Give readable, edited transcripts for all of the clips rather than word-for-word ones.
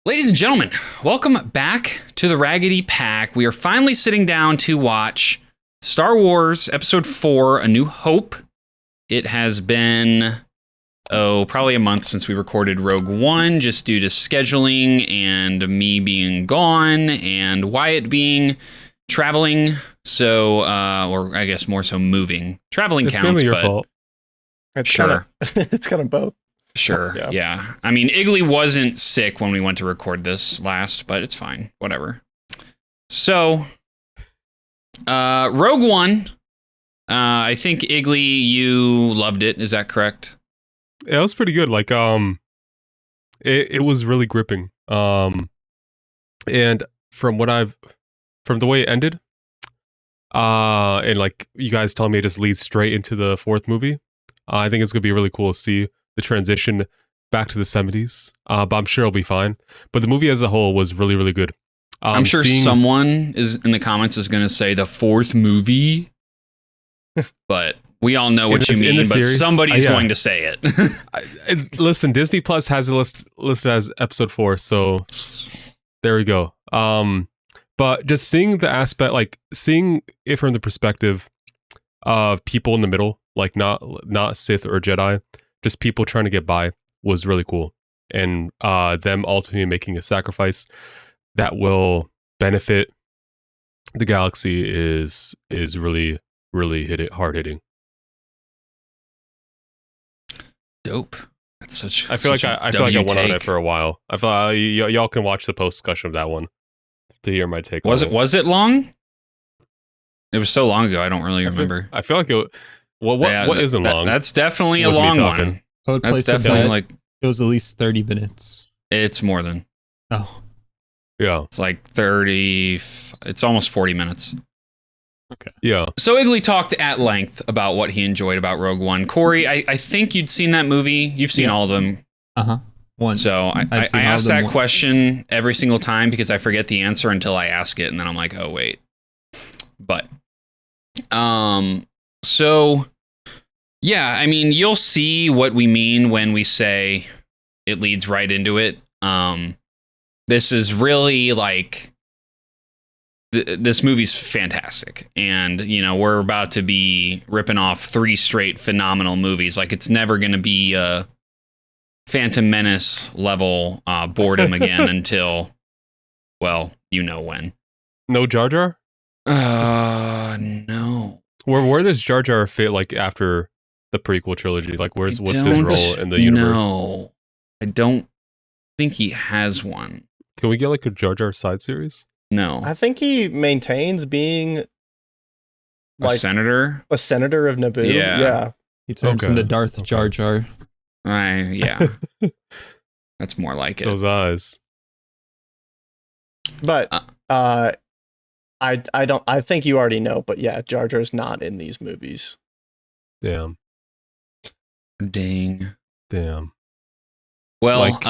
Ladies and gentlemen, welcome back to the Raggedy Pack. We are finally sitting down to watch Star Wars Episode 4, A New Hope. It has been, probably a month since we recorded Rogue One, just due to scheduling and me being gone and Wyatt being traveling. So, or I guess more so moving. Traveling it's counts, mainly your but fault. It's sure. It's kind of both. Sure, yeah. I mean, Igley wasn't sick when we went to record this last, but it's fine. Whatever. So, Rogue One. I think, Igley, you loved it. Is that correct? Yeah, it was pretty good. Like, it was really gripping. And from the way it ended, and like you guys telling me it just leads straight into the fourth movie, I think it's gonna be really cool to see the transition back to the 70s. But I'm sure it'll be fine. But the movie as a whole was really, really good. I'm sure someone is in the comments is going to say the fourth movie, but we all know what you mean. But series, somebody's going to say it. Listen, Disney Plus has it listed as episode 4, so there we go. But just seeing the aspect, like seeing it from the perspective of people in the middle, like not Sith or Jedi, just people trying to get by, was really cool. And them ultimately making a sacrifice that will benefit the galaxy is really, really hard hitting. Dope. That's such. I feel like I went on it for a while. I feel y'all can watch the post discussion of that one to hear my take. Was it long? It was so long ago. I don't really remember. I feel like it. Well, what isn't long? That's definitely a long one. I would place That's definitely like it was at least 30 minutes. It's more than. Oh, yeah. It's like 30. It's almost 40 minutes. okay. Yeah. So Igley talked at length about what he enjoyed about Rogue One. Corey, I think you'd seen that movie. You've seen all of them. Once. So I ask that question every single time because I forget the answer until I ask it, and then I'm like, oh wait. But, so. Yeah, I mean, you'll see what we mean when we say it leads right into it. This is really like this movie's fantastic, and we're about to be ripping off 3 straight phenomenal movies. Like it's never going to be a Phantom Menace level boredom again until, well, you know when. No Jar Jar? No. Where does Jar Jar fit like after the prequel trilogy? Like what's his role in the universe? No, I don't think he has one. Can we get like a Jar Jar side series? No. I think he maintains being like a senator of Naboo. Yeah. He turns into Darth Jar Jar. Yeah. That's more like it. Those eyes. But I think you already know, but yeah, Jar Jar's not in these movies. Damn. Dang. Damn. Well, like,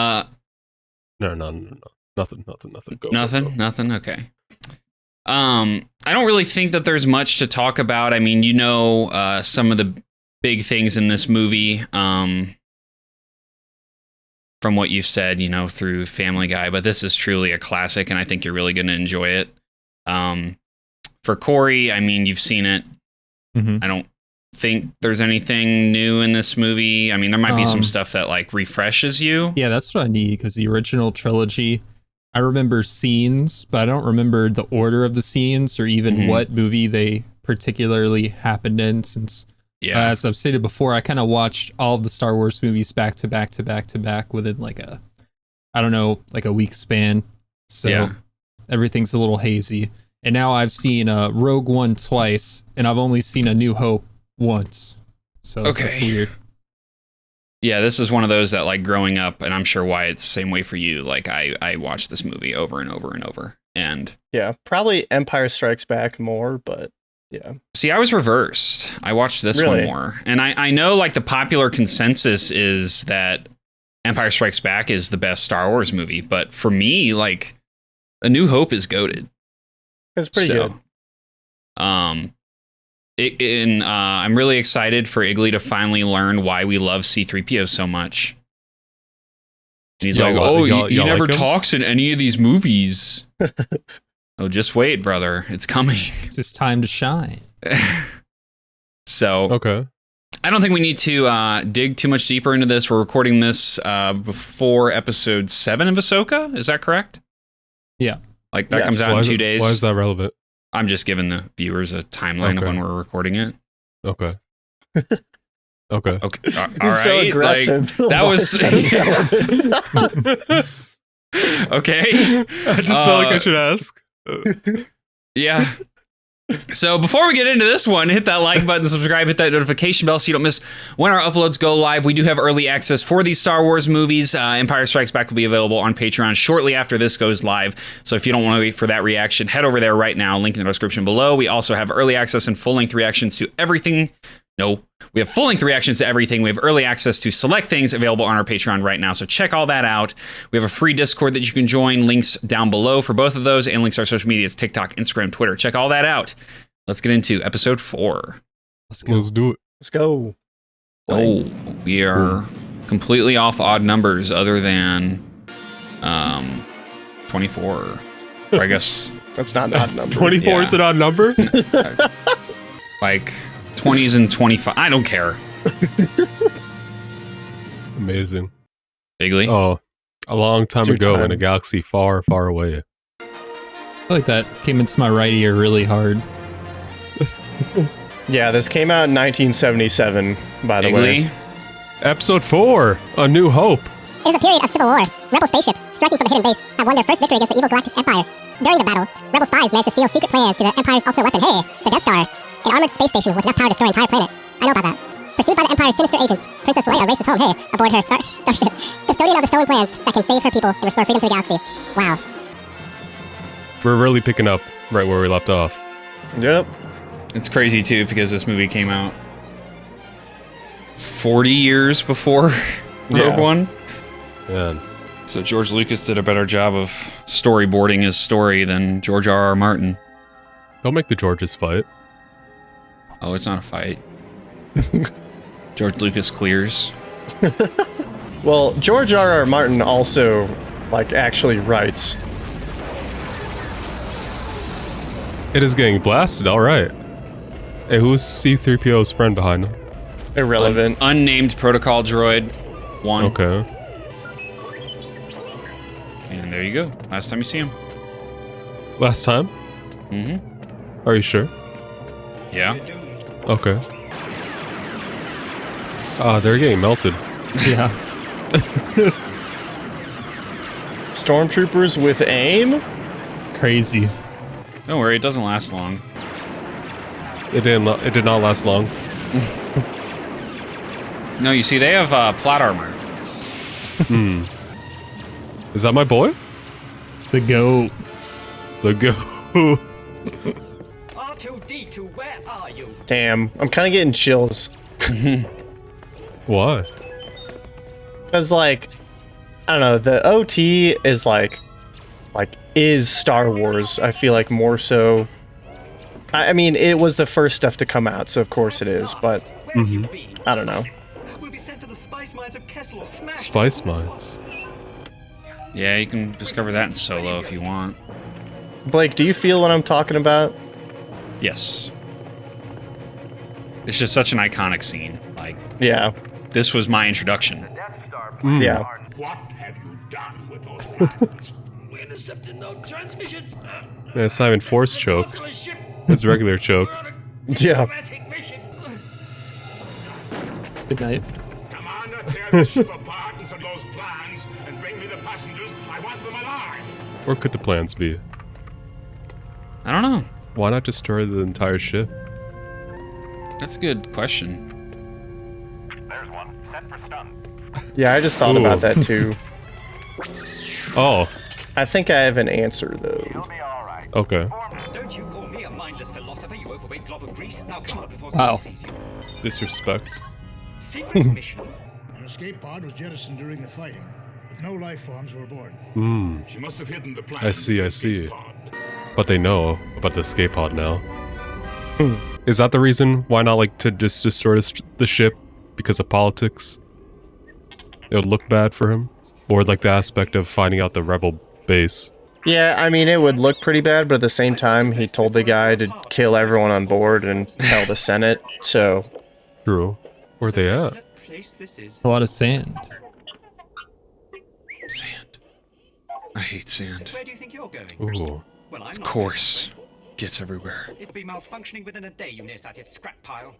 no. Nothing. Go, nothing. Go. Nothing. Okay. I don't really think that there's much to talk about. I mean, some of the big things in this movie, from what you've said, through Family Guy, but this is truly a classic, and I think you're really going to enjoy it. For Corey, I mean, you've seen it. Mm-hmm. I don't think there's anything new in this movie. I mean, there might be some stuff that like refreshes you. Yeah, that's what I need, because the original trilogy, I remember scenes, but I don't remember the order of the scenes or even what movie they particularly happened in, since as I've stated before, I kind of watched all of the Star Wars movies back to back to back to back within like a week span. So everything's a little hazy. And now I've seen Rogue One twice, and I've only seen A New Hope once. So that's weird. Yeah, this is one of those that like growing up, and I'm sure why it's the same way for you. Like I watched this movie over and over and over. And yeah, probably Empire Strikes Back more, but yeah. See, I was reversed. I watched this one more. And I know like the popular consensus is that Empire Strikes Back is the best Star Wars movie, but for me, like A New Hope is goated. It's pretty good. I'm really excited for Igley to finally learn why we love C-3PO so much. he's Y'all like, li- "Oh, y'all- he y'all never like him? talks in any of these movies." Oh, just wait, brother. It's coming. It's just time to shine. So, Okay. I don't think we need to dig too much deeper into this. We're recording this before episode 7 of Ahsoka. Is that correct? Yeah. Like, that Yes. comes out in 2 days. Why is that relevant? I'm just giving the viewers a timeline of Okay. when we're recording it. Okay. Okay. Okay. All He's so right. aggressive. Like, that Why was... is that relevant? Okay. I just felt like I should ask. Yeah. So before we get into this one, hit that like button, subscribe, hit that notification bell so you don't miss when our uploads go live. We do have early access for these Star Wars movies. Empire Strikes Back will be available on Patreon shortly after this goes live. So if you don't want to wait for that reaction, head over there right now. Link in the description below. We also have early access and full-length reactions to everything. No, we have full-length reactions to everything. We have early access to select things available on our Patreon right now, so check all that out. We have a free Discord that you can join. Links down below for both of those, and links to our social medias, TikTok, Instagram, Twitter. Check all that out. Let's get into episode 4. Let's go. Let's do it. Let's go. Oh, we are completely off odd numbers other than 24. Or I guess That's not an odd number. 24 Yeah. is an odd number? like 20s and 25. I don't care. Amazing. Bigly. Oh, a long time It's your ago in time. a galaxy far, far away. I feel like that came into my right ear really hard. Yeah, this came out in 1977, by the way. Bigly. Episode 4, A New Hope. It is a period of civil war. Rebel spaceships, striking from a hidden base, have won their first victory against the evil Galactic Empire. During the battle, Rebel spies managed to steal secret plans to the Empire's ultimate weapon, the Death Star, an armored space station with enough power to destroy an entire planet. I know about that. Pursued by the Empire's sinister agents, Princess Leia races home, aboard her starship, custodian of the stolen plans that can save her people and restore freedom to the galaxy. Wow. We're really picking up right where we left off. Yep. It's crazy too because this movie came out 40 years before Rogue Yeah. One. Man. So George Lucas did a better job of storyboarding his story than George R.R. Martin. Don't make the Georges fight. Oh, it's not a fight. George Lucas clears. Well, George R.R. Martin also, actually writes. It is getting blasted, alright. Hey, who's C-3PO's friend behind him? Irrelevant. Unnamed protocol droid 1. Okay. And there you go. Last time you see him. Last time? Mm-hmm. Are you sure? Yeah. Okay. Ah, they're getting melted. Yeah. Stormtroopers with aim? Crazy. Don't worry, it doesn't last long. It did not last long. No, you see, they have plot armor. Hmm. Is that my boy? The goat. The go. R2-D2, where are you? Damn, I'm kind of getting chills. Why? Because, I don't know, the OT is is Star Wars. I feel like more so. I mean, it was the first stuff to come out, so of course it is, but Where have you been? I don't know. We'll be sent to the spice mines of Kessel or smashed. Spice mines. Yeah, you can discover that in Solo if you want. Blake, do you feel what I'm talking about? Yes. It's just such an iconic scene. Yeah. This was my introduction. Mm. Yeah. What have you done with those plans? We intercepted no transmissions. Man, it's not even force choke. It's regular choke. Yeah. Good night. Commander, tear the ship apart into those plans and bring me the passengers. I want them alive. Or could the plans be? I don't know. Why not destroy the entire ship? That's a good question. There's one. Set for stun. Yeah, I just thought Ooh. about that too. Oh, I think I have an answer, though. You'll be all right. okay. Don't you call me a mindless philosopher, you overweight glob of grease. Now come up before Wow. someone sees you. Disrespect. Secret mission. An escape pod was jettisoned during the fighting, but no life forms were aboard. Hmm. She must have hidden the plan. I see, I see. Pod. But they know about the escape pod now. Is that the reason why not to just destroy the ship because of politics? It would look bad for him. Or like the aspect of finding out the rebel base. Yeah, I mean, it would look pretty bad, but at the same time, he told the guy to kill everyone on board and tell the Senate, so... True. Where are they at? A lot of sand. Sand. I hate sand. Where do you think you're going? Ooh. Well, I'm It's not coarse. Gets everywhere. going. It'll be malfunctioning within a day, you nearsighted scrap pile.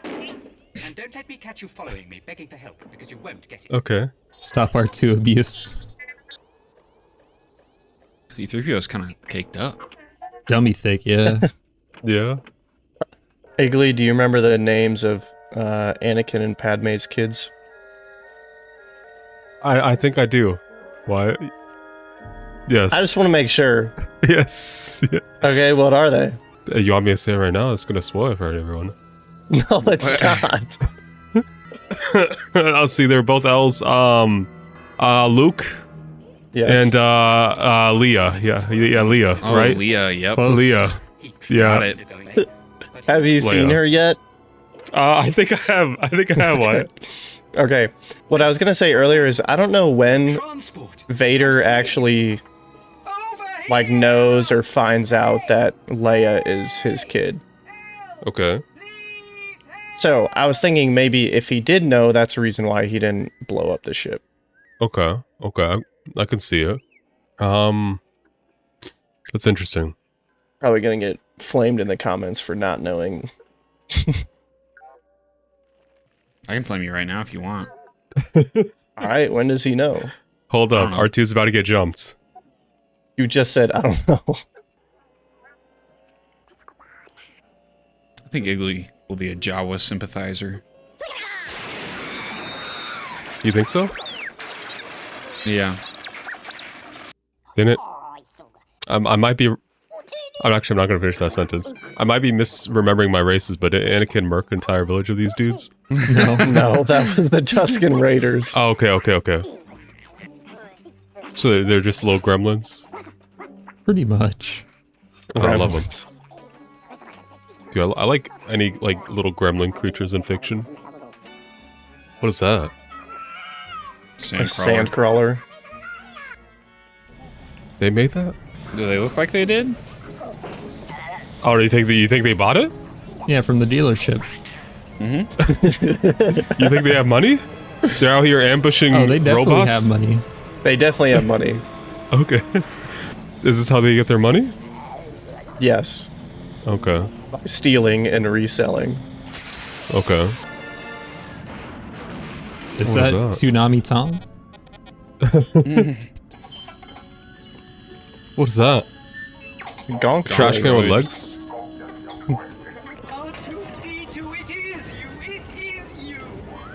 And don't let me catch you following me, begging for help, because you won't get it. Okay. Stop R2 abuse. C-3PO is kind of caked up. Dummy thick, yeah. Yeah. Iggly, do you remember the names of Anakin and Padme's kids? I think I do. Why? Yes. I just want to make sure. Yes. Yeah. Okay, what are they? You want me to say it right now? It's gonna spoil it for everyone. No, it's not. I'll see. They're both L's. Luke Yes. and Leah. Yeah, Leah. Oh, right? Leah, yep. Close. Leah. Yeah. Got it. Have you seen Leia. her yet? I think I have. I think I have one. Okay. What I was going to say earlier is I don't know when Transport. Vader actually Over like here. knows or finds out that Leia is his kid. Okay. So I was thinking maybe if he did know, that's the reason why he didn't blow up the ship. Okay. Okay. I can see it. That's interesting. Probably going to get flamed in the comments for not knowing. I can flame you right now if you want. All right, when does he know? Hold I up. don't know. R2's about to get jumped. You just said, I don't know. I think Iggly will be a Jawa sympathizer. You think so? Yeah. Didn't it? I might be... I'm not going to finish that sentence. I might be misremembering my races, but did Anakin murk an entire village of these dudes? No. No, that was the Tusken Raiders. Oh, okay. So they're just little gremlins? Pretty much. Oh, I love them. Dude, I like any, like, little gremlin creatures in fiction. What is that? A sandcrawler. They made that? Do they look like they did? Oh, do you think they bought it? Yeah, from the dealership. You think they have money? They're out here ambushing Oh, they definitely robots? have money. They definitely have money. Okay. Is this how they get their money? Yes. Okay. By stealing and reselling. Okay. Is What is that that? Tsunami Tom? What is that? Gonk Trash can with droid. legs? R2D2, it is you, it is you.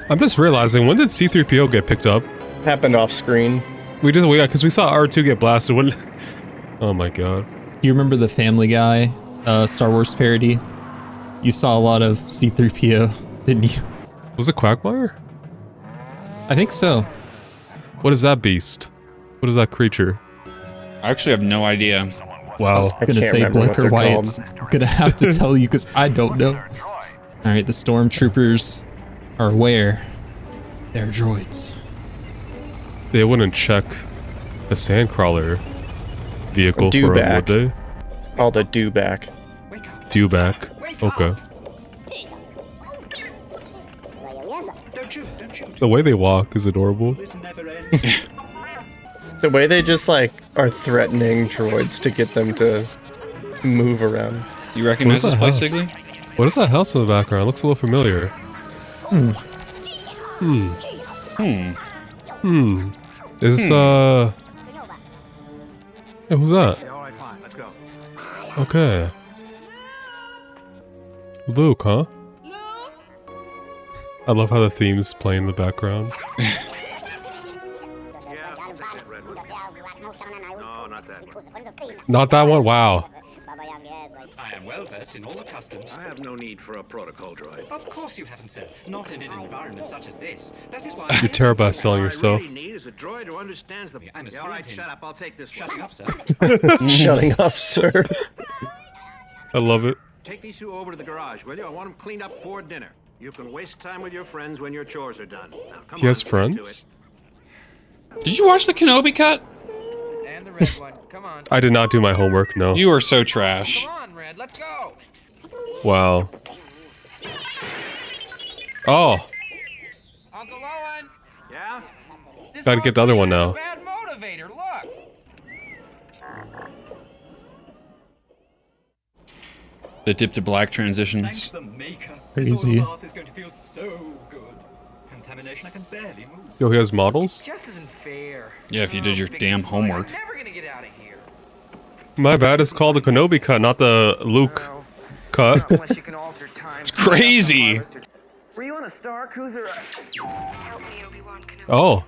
I'm just realizing, when did C-3PO get picked up? happened off screen. Because we saw R2 get blasted. When... Oh my god. Do you remember the Family Guy Star Wars parody? You saw a lot of C-3PO, didn't you? Was it Quagmire? I think so. What is that beast? What is that creature? I actually have no idea. I Wow. was I gonna can't say remember black what or they're white. called. It's gonna have to tell you because I don't know. Alright, the stormtroopers are aware. They're droids. They wouldn't check a sandcrawler vehicle for him, would they? It's called a dewback. Wake up. Due back. Okay. Don't shoot. The way they walk is adorable. This never ends. The way they just like are threatening droids to get them to move around. You recognize What's this that place, house? Iggly? What is that house in the background? It looks a little familiar. Is this, Hey, who's that? All right, fine. Let's go. Okay. Luke, huh? I love how the theme's playing in the background. Yeah, I'll take that red one. No, not that one. Not that one? Wow. I am well versed in all the customs. I have no need for a protocol droid. Of course you haven't, sir. Not in an environment such as this. That is why You're terrible at selling All yourself. I really need is a droid who understands the... I'm as all right, fluent in- shut up. I'll take this Shutting one. up, sir. Shutting up, sir. I love it. Take these two over to the garage, will you? I want them cleaned up for dinner. You can waste time with your friends when your chores are done. Now, come He has on, get to friends? it. Did you watch the Kenobi cut? And the red one. Come on. I did not do my homework, no. You are so trash. Come on, Red. Let's go. Wow. Oh, Uncle Owen. Yeah. This gotta get the other one now. bad motivator. Look. The dip to black transitions. The maker. Crazy. This is going to feel so good. Contamination, I can barely move. yo, he has models? Just isn't fair. Yeah, if you did your damn homework. I'm never gonna get out of here. My bad, it's called the Kenobi cut, not the Luke cut. Unless you can alter time. It's crazy. Were you on a Star Cruiser? Help me, Obi-Wan Kenobi. Oh,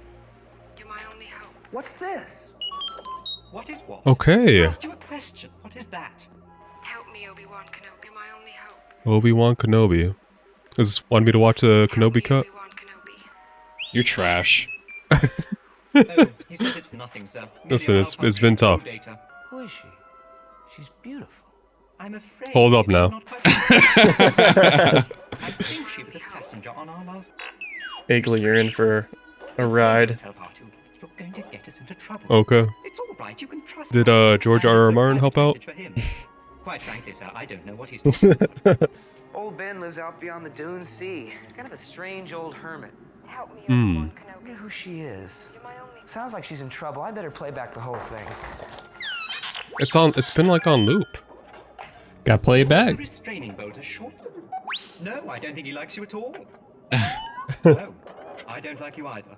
You're my only hope. What's this? What is what? okay. I asked you a question. What is that? Help me, Obi-Wan Kenobi. You're my only hope. Obi-Wan Kenobi. Does this want me to watch the Kenobi cut? Obi-Wan Kenobi. You're trash. Oh, he said it's nothing, sir. Merely Listen, a it's malfunction been of tough. data. Who is she? She's beautiful. I'm afraid. Hold up it's now. not quite I think she was a passenger on our last. Igley, you're in for a ride. Yourself, Artu. You're going to get us into trouble. Okay. It's all right. You can trust. Did, me. George And R. R. it's a Martin private help out? message for him. Quite frankly, sir, I don't know what he's talking about. Old Ben lives out beyond the Dune Sea. He's kind of a strange old hermit. Help me, Hmm. Obi-Wan I wonder Kenobi. who she is. You're my only. Sounds like she's in trouble. I better play back the whole thing. It's been like on loop. Got play it The back. restraining bolt is short. No, I don't think he likes you at all. No, I don't like you either.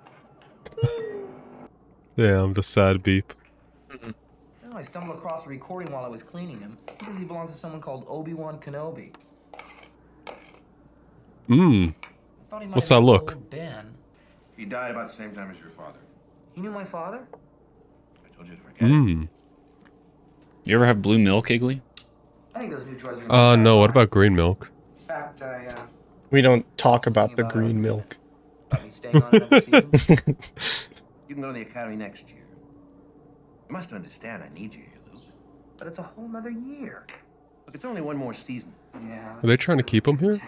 Damn, the sad beep. Oh, I stumbled across a recording while I was cleaning him. He says he belongs to someone called Obi-Wan Kenobi. Mmm. I thought he might What's have that been look? old Ben. He died about the same time as your father. You knew my father? I told you to forget it. Mmm. You ever have blue milk, Igley? I think those new drugs are gonna No, what about green milk? In fact, I We don't talk about the green milk. me staying on another season. You can go to the academy next year. You must understand I need you here, Luke. But it's a whole nother year. Look, it's only one more season. Yeah. Are they trying to keep him here?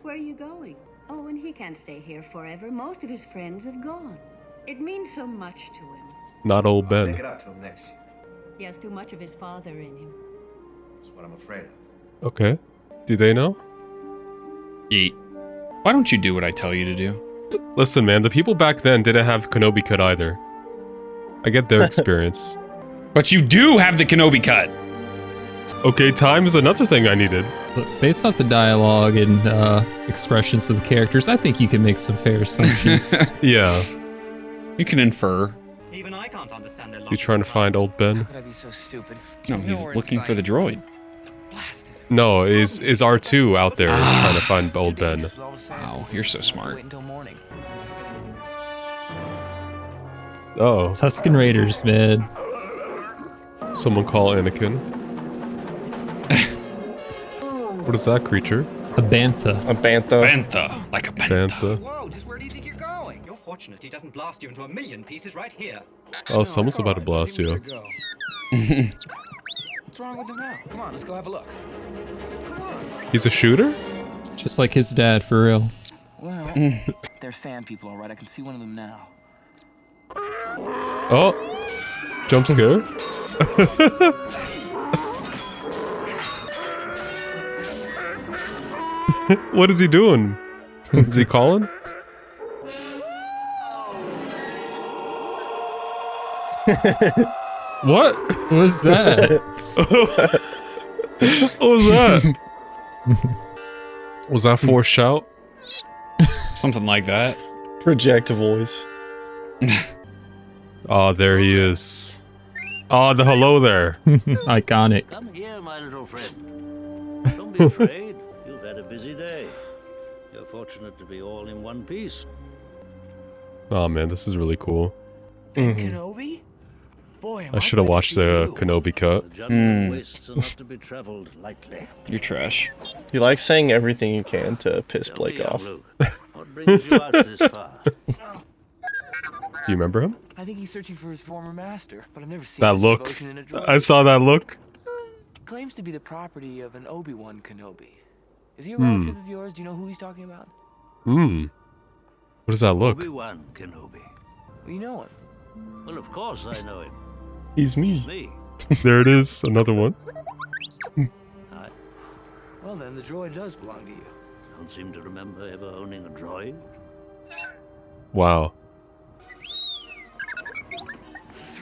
Where are you going? Oh, and he can't stay here forever. Most of his friends have gone. It means so much to him. Not old I'll make Ben. it up to him next year. He has too much of his father in him. That's what I'm afraid of. Okay. Do they know? Eat. Why don't you do what I tell you to do? Listen, man, the people back then didn't have Kenobi cut either. I get their experience. But you do have the Kenobi cut. Okay, time is another thing I needed. Look, based off the dialogue and expressions of the characters, I think you can make some fair assumptions. Yeah. You can infer. Even I can't understand their Is he trying to find old Ben? Could I be so stupid? No, he's looking for the droid. Blasted. No, is R2 out there trying to find old Ben? Wow, you're so smart. Wait until morning. Oh, Tusken Raiders, man. someone call Anakin. What is that creature? A bantha. A bantha. Bantha, like a bantha. Bantha. Whoa, just where do you think you're going? You're fortunate he doesn't blast you into a million pieces right here. Oh, someone's about to blast you. What's wrong with him now? Come on, let's go have a look. Come on. He's a shooter? Just like his dad, for real. Well, they're sand people, all right. I can see one of them now. Oh, jump scare. What is he doing? Is he calling? What? What was that? What was that? Was that forced shout? Something like that. Project voice. Oh, there he is. Oh, the hello there. Iconic. Come here, my little friend. Don't be afraid. You've had a busy day. You're fortunate to be all in one piece. Oh man, this is really cool. Kenobi? Boy, am I should have watched the Kenobi cut. The jungle wastes are not to be traveled lightly. You're trash. You like saying everything you can to piss Tell Blake me, young off. Luke, what brings you out this far? Do you remember him? I think he's searching for his former master, but I've never seen That such look. devotion in a droid. I saw that look. Claims to be the property of an Obi-Wan Kenobi. Is he a relative of yours? Do you know who he's talking about? Hmm. What does that look? Obi-Wan Kenobi. Well, you know him. Well, of course I know him. He's me. Me. There it is, another one. Well, then the droid does belong to you. Don't seem to remember ever owning a droid. Wow.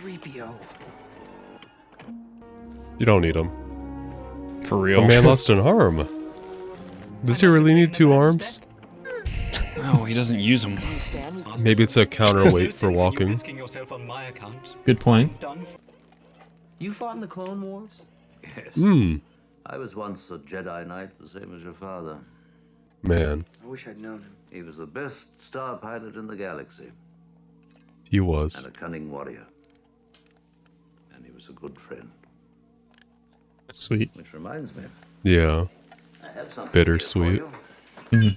3PO. You don't need them. For real. A man lost an arm. Does he really need 2 arms? No, he doesn't use them. Maybe it's a counterweight for walking. Good point. You fought in the Clone Wars? Yes. Hmm. I was once a Jedi Knight, the same as your father. Man, I wish I'd known him. He was the best star pilot in the galaxy, he and was. a cunning warrior. And he was a good friend. That's sweet. Which reminds me, Yeah. I have something Bittersweet. here for you.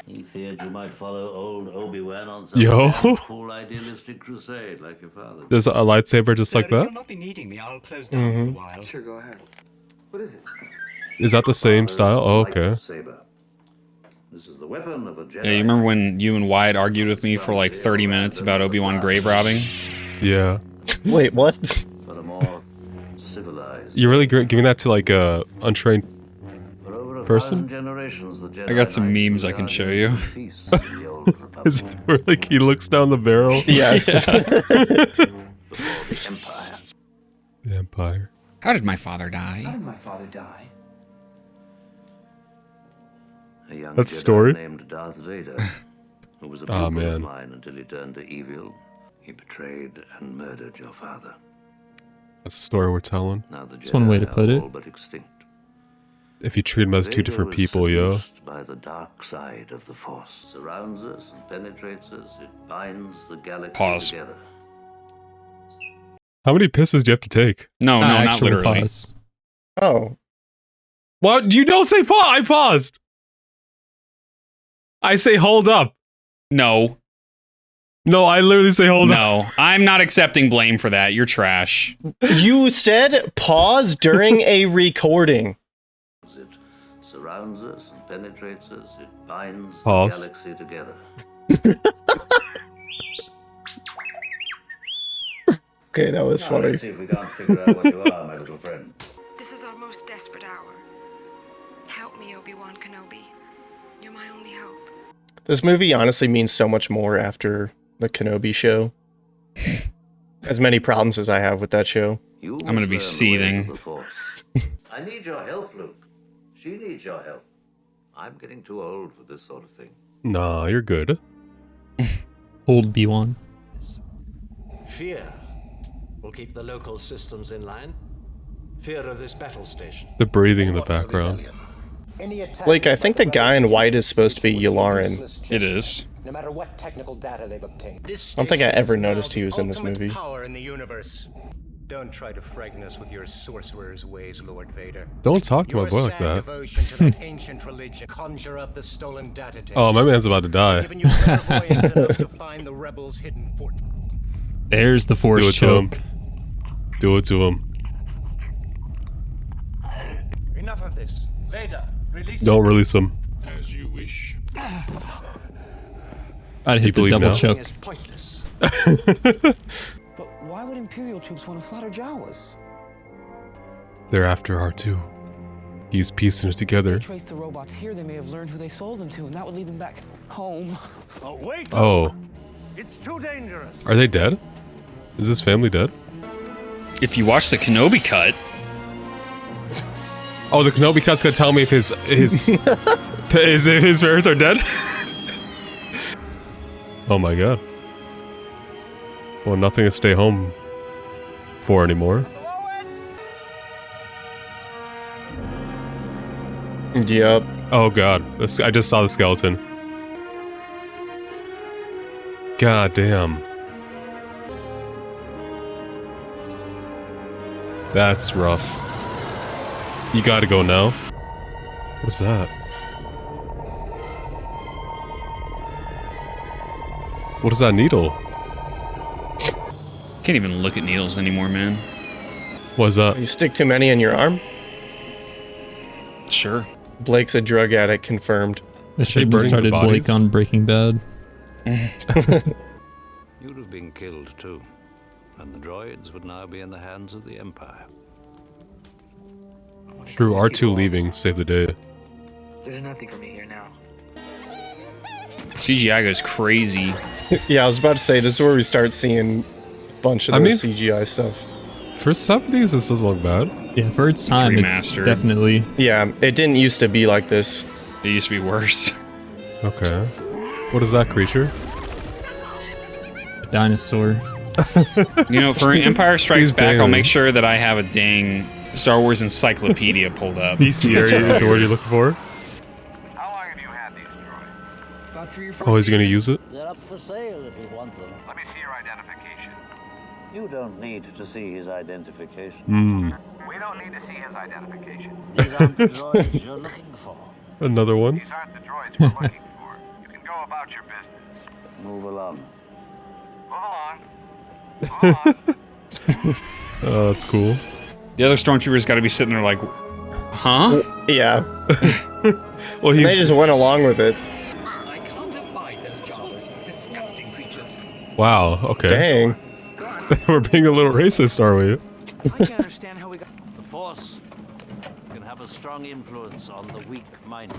He feared you might follow old Obi-Wan on some Yo. cool idealistic crusade like your father. There's a lightsaber just like that? Not be needing me. I'll close down for a while. Sure, go ahead. What is it? Is that the same style? Oh, okay. Saber. This is the weapon of a Jedi. Yeah, you remember when you and Wyatt argued with me for like 30 minutes about Obi-Wan grave robbing? Yeah. Wait, what? But a more civilized. You're really giving that to like a untrained For over a person? 1,000 generations, the Jedi I got some Knights memes I can regarded show you. as peace in the old Republic. Is it where like he looks down the barrel? Yes. Before the Empire. The Empire. How did my father How die? did my father die? A young That's a Jedi story. named Darth Vader, who was a Aw, pupil of man. mine until he turned to evil. He betrayed and murdered your father. That's the story we're telling. Now the That's one way Jedi to put are it. all but extinct. If you treat them as 2 Vader different was people, yo. seduced by the dark side of the Force. Surrounds us and penetrates us. It binds the galaxy Pause. together. How many pisses do you have to take? No, no, not Actual literally. pause. Oh. What? You don't say pause. I paused. I say hold up. No, No, I literally say hold up. no. I'm not accepting blame for that. You're trash. You said pause during a recording. It surrounds us and penetrates us. It binds Pause. the galaxy together. Okay, that was Now, funny. let's see if we can't figure out what you are, my little friend. This is our most desperate hour. Help me, Obi-Wan Kenobi. You're my only hope. This movie honestly means so much more after the Kenobi show. As many problems as I have with that show. You I'm gonna be must learn the ways seething. of the Force. I need your help, Luke. She needs your help. I'm getting too old for this sort of thing. Nah, you're good. Old B1. Fear will keep the local systems in line. Fear of this battle station. The breathing in the background. Blake, I think the guy in white is supposed to be Yularen. It is. No matter what technical data they've obtained. I don't think I ever noticed he was in this movie. Power in the universe. Don't try to frighten us with your sorcerer's ways, Lord Vader. Don't talk to my Your boy like sad that. devotion to that ancient religion. Conjure up the stolen data tapes. Oh, my man's about to die. Given you clairvoyance enough to find the rebels' hidden fort. There's the force Do it to him. choke. Do it to him. Enough of this. Vader, release Don't release him. As you wish. I'd hit the believe double now? choke. is pointless. But why would Imperial troops want to slaughter Jawas? They're after R2. He's piecing it together. Trace the robots here, they may have learned who they sold them to, and that would lead them back home. Oh, wait! Oh, It's too dangerous. are they dead? Is his family dead? If you watch the Kenobi cut, Oh, the Kenobi cut's gonna tell me if his parents are dead. Oh my god. Well, nothing to stay home for anymore. Yep. Oh god, I just saw the skeleton. God damn. That's rough. You gotta go now. What's that? What is that needle? can't even look at needles anymore, man. What's that? You stick too many in your arm? Sure. Blake's a drug addict, confirmed. I should have burning the started Blake bodies? on Breaking Bad. you'd have been killed too, and the droids would now be in the hands of the Empire. True, R2 leaving saved the day. There's nothing for me here now. CGI goes crazy. Yeah, I was about to say, this is where we start seeing a bunch of the CGI stuff. For 70s, this doesn't look bad. Yeah, for its time, it's definitely... Yeah, it didn't used to be like this. It used to be worse. Okay. What is that creature? A dinosaur. You know, for Empire Strikes Back, I'll make sure that I have a dang Star Wars encyclopedia pulled up. Bestiary is the word you're looking for? How long have you had these droids? About 3 or 4 Oh, he's gonna use it? They're up for sale if you want them. Let me see your identification. You don't need to see his identification. Hmm. We don't need to see his identification. These aren't the droids you're looking for. Another one? These aren't the droids we're looking for. You can go about your business. Move along. Move along. Oh, that's cool. The other stormtroopers got to be sitting there like, huh? Yeah. Well, they just went along with it. I can't abide those Jawas, disgusting creatures. Wow, okay. Dang. We're being a little racist, are we? I can't understand how we got... The Force can have a strong influence on the weak-minded.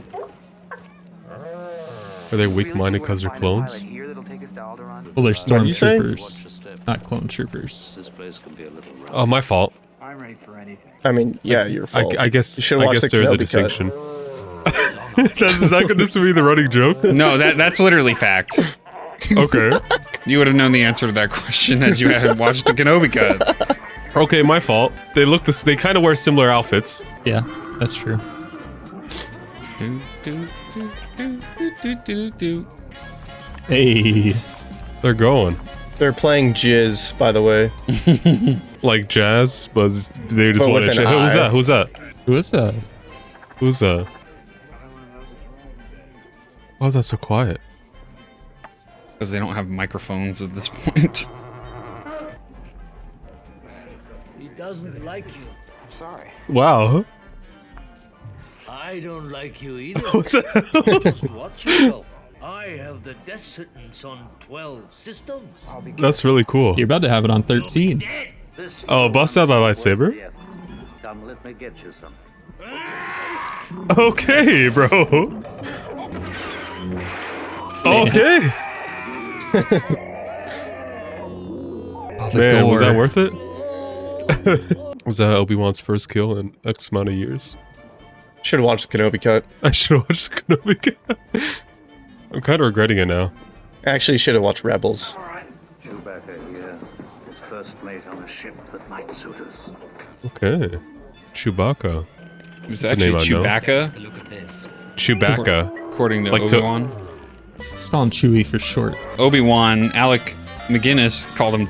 Are they weak-minded because they're clones? Well, they're stormtroopers, not clone troopers. This place can be a little rough. Oh, my fault. I'm ready for anything. I mean, yeah, your fault. I guess, you should watch the there's a Kenobi cut. distinction. Is that going to be the running joke? No, that's literally fact. Okay. You would have known the answer to that question as you had watched the Kenobi cut. Okay, my fault. They look this. They kind of wear similar outfits. Yeah, that's true. Hey, they're going. They're playing jizz, by the way. Like jazz, but they just But want to. with an Who's eye. that? Who's that? Who is that? Who's that? Why is that so quiet? Because they don't have microphones at this point. He doesn't like you. I'm sorry. Wow. I don't like you either. What the hell? Just watch yourself. I have the death sentence on 12 systems. That's really cool. You're about to have it on 13. Oh, bust out that lightsaber. Come, let me get you something. Okay, bro. Okay. Man, was that worth it? Was that Obi-Wan's first kill in X amount of years? Should have watched the Kenobi cut. I should have watched the Kenobi cut. I'm kind of regretting it now. Actually, should have watched Rebels. Chewbacca here is first mate on a ship that might suit us. Okay. Chewbacca. It's That's a actually name I know. Chewbacca. Look at this. Chewbacca. According to Like Obi-Wan. Just call him Chewie for short. Obi-Wan, Alec McGinnis called him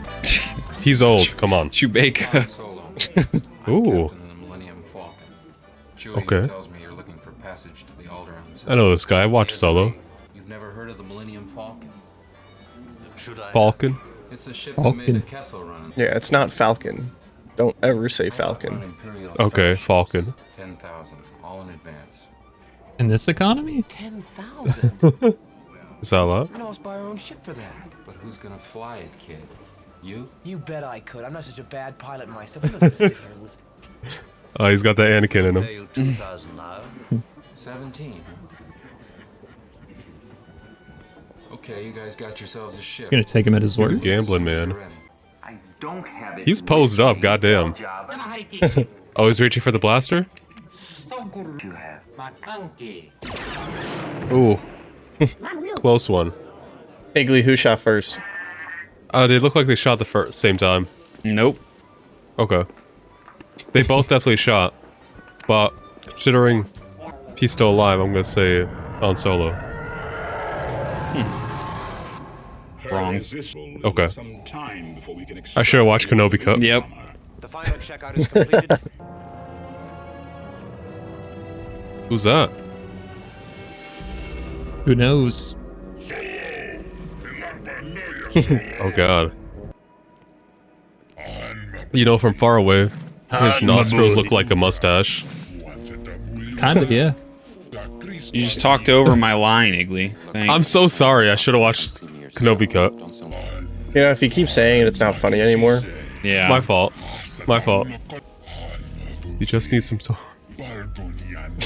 He's old. Come on. Chewbacca. Ooh. Okay. Tells me you're looking for passage to the Alderaan system. I know this guy. I watched Solo. You've never heard of the Millennium Falcon? Should I? Falcon. It's a ship that made the Kessel run. Yeah, it's not Falcon. Don't ever say Falcon. Okay, Falcon. 10,000, all in advance. In this economy? 10,000. Is that a lot? We can almost buy our own ship for that. But who's gonna fly it, kid? You? You bet I could. I'm not such a bad pilot myself. I'm not gonna sit here and listen. Oh, he's got that Anakin in Pay him. you 2,000 now. 17. Okay, you guys got yourselves a ship. You're gonna take him at his He's a word? gambling man. I don't have it. He's posed up, goddamn. Oh, he's reaching for the blaster? You have. Ooh. Close one. Igley, who shot first? They look like they shot the same time. Nope. Okay. They both definitely shot. But considering he's still alive, I'm gonna say Han Solo. Wrong. Okay. I should have watched Kenobi cut. Yep. The final checkout is completed. Who's that? Who knows? Oh god. You know, from far away, his nostrils look like a mustache. Kinda, yeah. You just talked over my line, Igley. Thanks. I'm so sorry. I should have watched Kenobi cut. You know, if you keep saying it, it's not funny anymore. Yeah. My fault. My fault. You just need some.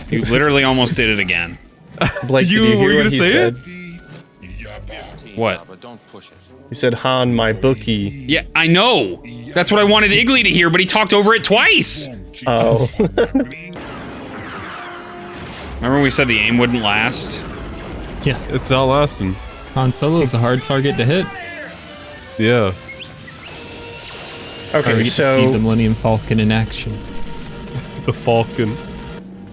You literally almost did it again. Blake, did you hear what he said? What? He said, Han, my bookie. Yeah, I know. That's what I wanted Iggly to hear, but he talked over it twice. Oh. Remember when we said the aim wouldn't last? Yeah. It's not lasting. Han Solo's a hard target to hit. Yeah. Okay, we get to so see the Millennium Falcon in action. The Falcon.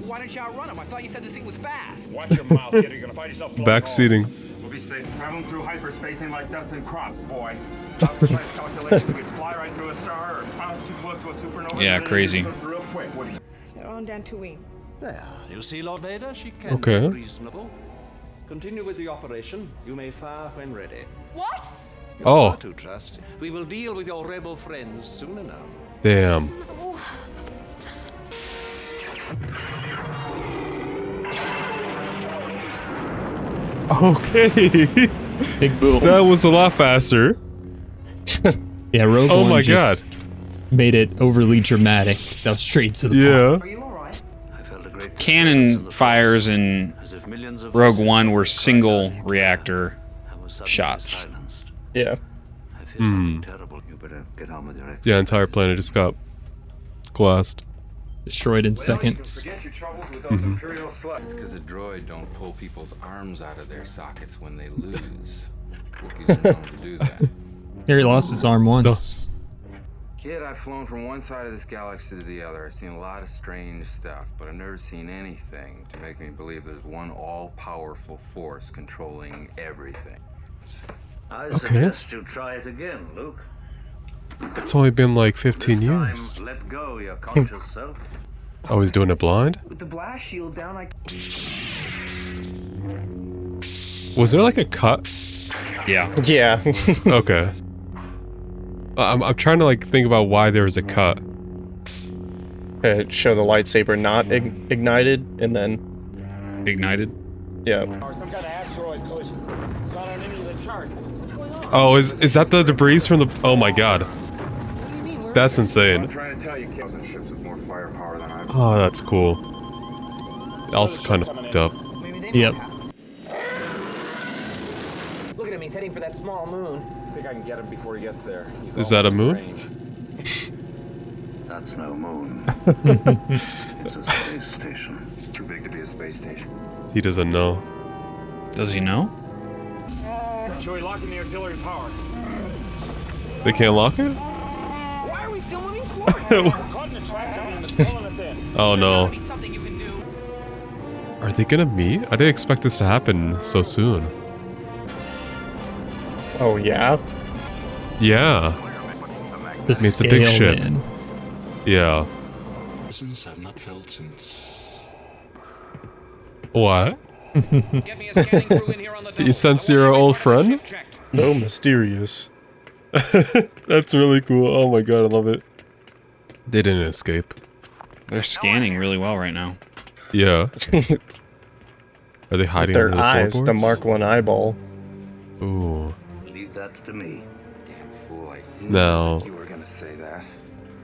Why didn't you outrun him? I thought you said this thing was fast. Watch your mouth, kid. You're gonna find yourself Backseating. We'll be safe traveling through hyperspace ain't like dust and crops, boy. Precise calculation, we could fly right through a star or bounce too close to a supernova. Yeah, crazy. Real quick, what do you? They're on Dantooine. There, you see, Lord Vader, she can Okay. be reasonable. Continue with the operation. You may fire when ready. What? You're Oh. far too trusting. We will deal with your rebel friends soon enough. Damn. Okay. Big boom. That was a lot faster. Yeah, Rogue Oh One my just made it overly dramatic. That was straight to the point. Yeah. Cannon fires in Rogue One were single reactor shots. yeah. Hmm. Yeah, entire planet just got glassed. Destroyed in seconds. It's because a droid don't pull people's arms out of their sockets when they lose. Wookiees are known to do that. Harry lost his arm once. Kid, I've flown from one side of this galaxy to the other. I've seen a lot of strange stuff, but I've never seen anything to make me believe there's one all-powerful force controlling everything. I suggest you try it again, Luke. It's only been like 15 years. Let go your conscious self. Oh, he's doing it blind? With the blast shield down, I... Was there like a cut? Yeah. Yeah. Okay. I'm trying to like think about why there was a cut. Show the lightsaber not ignited, and then... Ignited? Yeah. Or some kind of asteroid collision. It's not on any of the charts. What's going on? Oh, is that the debris from the... Oh my god. That's insane. I'm trying to tell you, kids and ships with more firepower than I've. Oh, that's cool. Also kind of fucked up. Yep. Look at him, he's heading for that small moon. I think I can get him before he gets there. He's Is that a almost moon? in range. That's no moon. It's a space station. It's too big to be a space station. He doesn't know. Does he know? Joey, locking the auxiliary power. They can't lock it? Why are we still moving towards Caught in a trap and it's pulling us in. Oh no. There's something you can do. Are they gonna meet? I didn't expect this to happen so soon. Oh, yeah? Yeah. The I mean, it's a big scale, ship. man. Yeah. Since I've not felt since. What? Get me a scanning crew in here on the You sense your old friend? So mysterious. That's really cool. Oh my god, I love it. They didn't escape. They're scanning really well right now. Yeah. Are they hiding Their under the eyes, the floorboards? Mark 1 eyeball. Ooh. Leave that to me. Damn fool, I knew Now, you were gonna say that.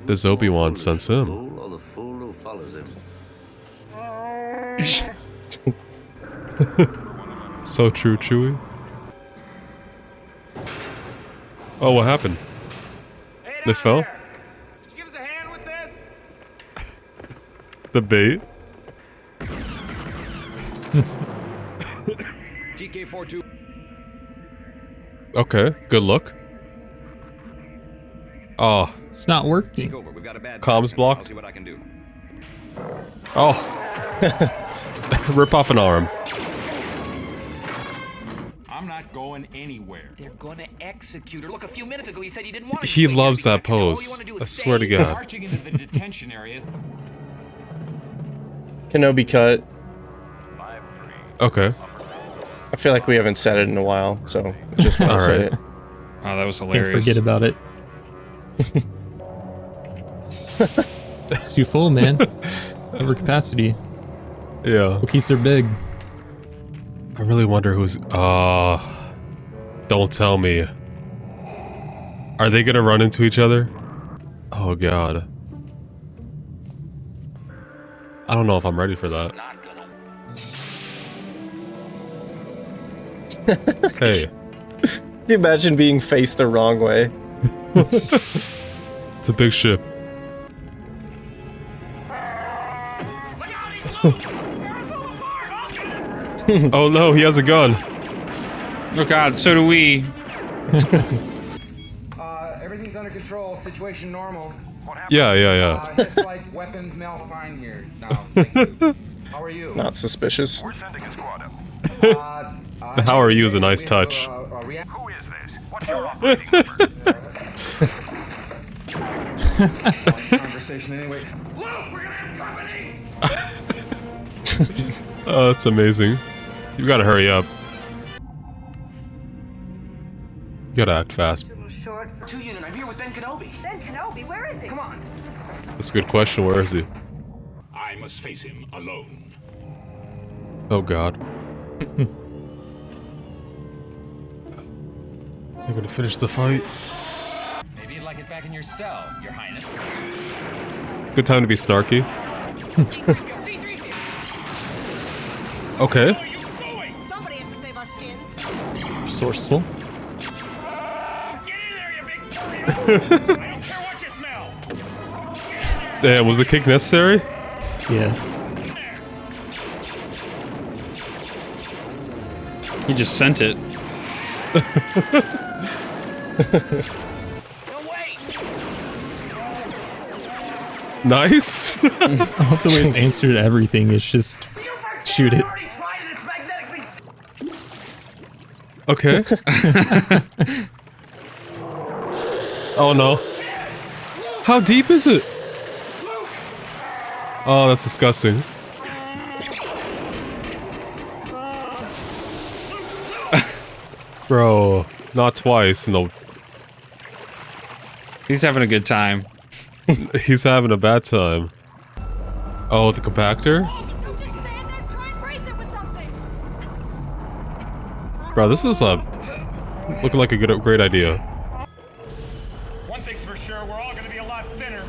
does Obi-Wan sense him? Fool or the fool who follows it. So true, Chewie. Oh, what happened? They fell? Could you give us a hand with this? The bait? TK-42. Okay, good look. Oh, It's not working. Over. We've got a bad comms I'll blocked. see what I can do. Oh. Rip off an arm. I'm not going anywhere. They're gonna execute her. Look, a few minutes ago you said you didn't want to. He loves that pose. I swear to God. Marching into the detention areas. Kenobi cut. Okay. I feel like we haven't said it in a while, so I just want to say Alright. it. Oh, that was Can't hilarious. forget about it. It's too full, man. Over capacity. Yeah. Wookiees are big. I really wonder who's... don't tell me. Are they gonna run into each other? Oh god. I don't know if I'm ready for that. Hey. Can you imagine being faced the wrong way? It's a big ship. Oh no, he has a gun. Oh god, so do we. Everything's under control. Situation normal. Yeah. Just like weapons mail fine here. No, thank you. How are you? Not suspicious. We're sending a squad up. The how are you is a nice touch. Who is this? What's your operating number? Conversation anyway. Luke, we're gonna have company. Oh, that's amazing. You gotta hurry up. You gotta act fast. Short. 2 unit. I'm here with Ben Kenobi. Ben Kenobi, where is he? Come on. That's a good question. Where is he? I must face him alone. Oh god. They're gonna finish the fight. Maybe you'd like it back in your cell, Your Highness. Good time to be snarky. Okay. Somebody has to save our skins. Resourceful. I don't care what you smell. Damn, was the kick necessary? Yeah. He just sent it. Nice. I hope the way it's answered everything is just shoot it. Okay. Oh no. How deep is it? Oh, that's disgusting. Bro, not twice. No. He's having a good time. He's having a bad time. Oh, the compactor? Bro, this is looking like a great idea. One thing's for sure, we're all gonna be a lot thinner.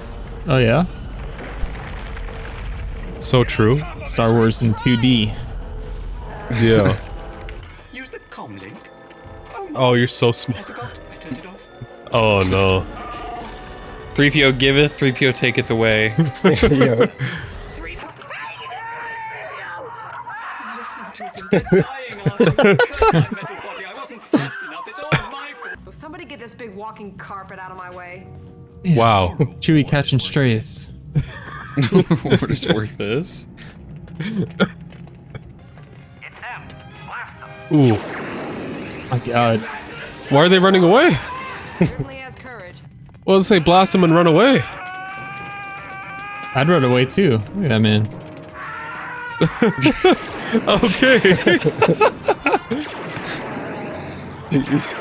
Oh yeah? So true. Star Wars in 2D. Yeah. Use the comm link. Oh, you're so smart. Oh no. 3PO giveth, 3PO taketh away. Yeah. Will somebody get this big walking carpet out of my way? Wow. Chewie catching strays. What is worth this? Ooh. My god. Why are they running away? Certainly has courage. Well, let's say blast them and run away. I'd run away too. Look at that man. Okay. Jeez.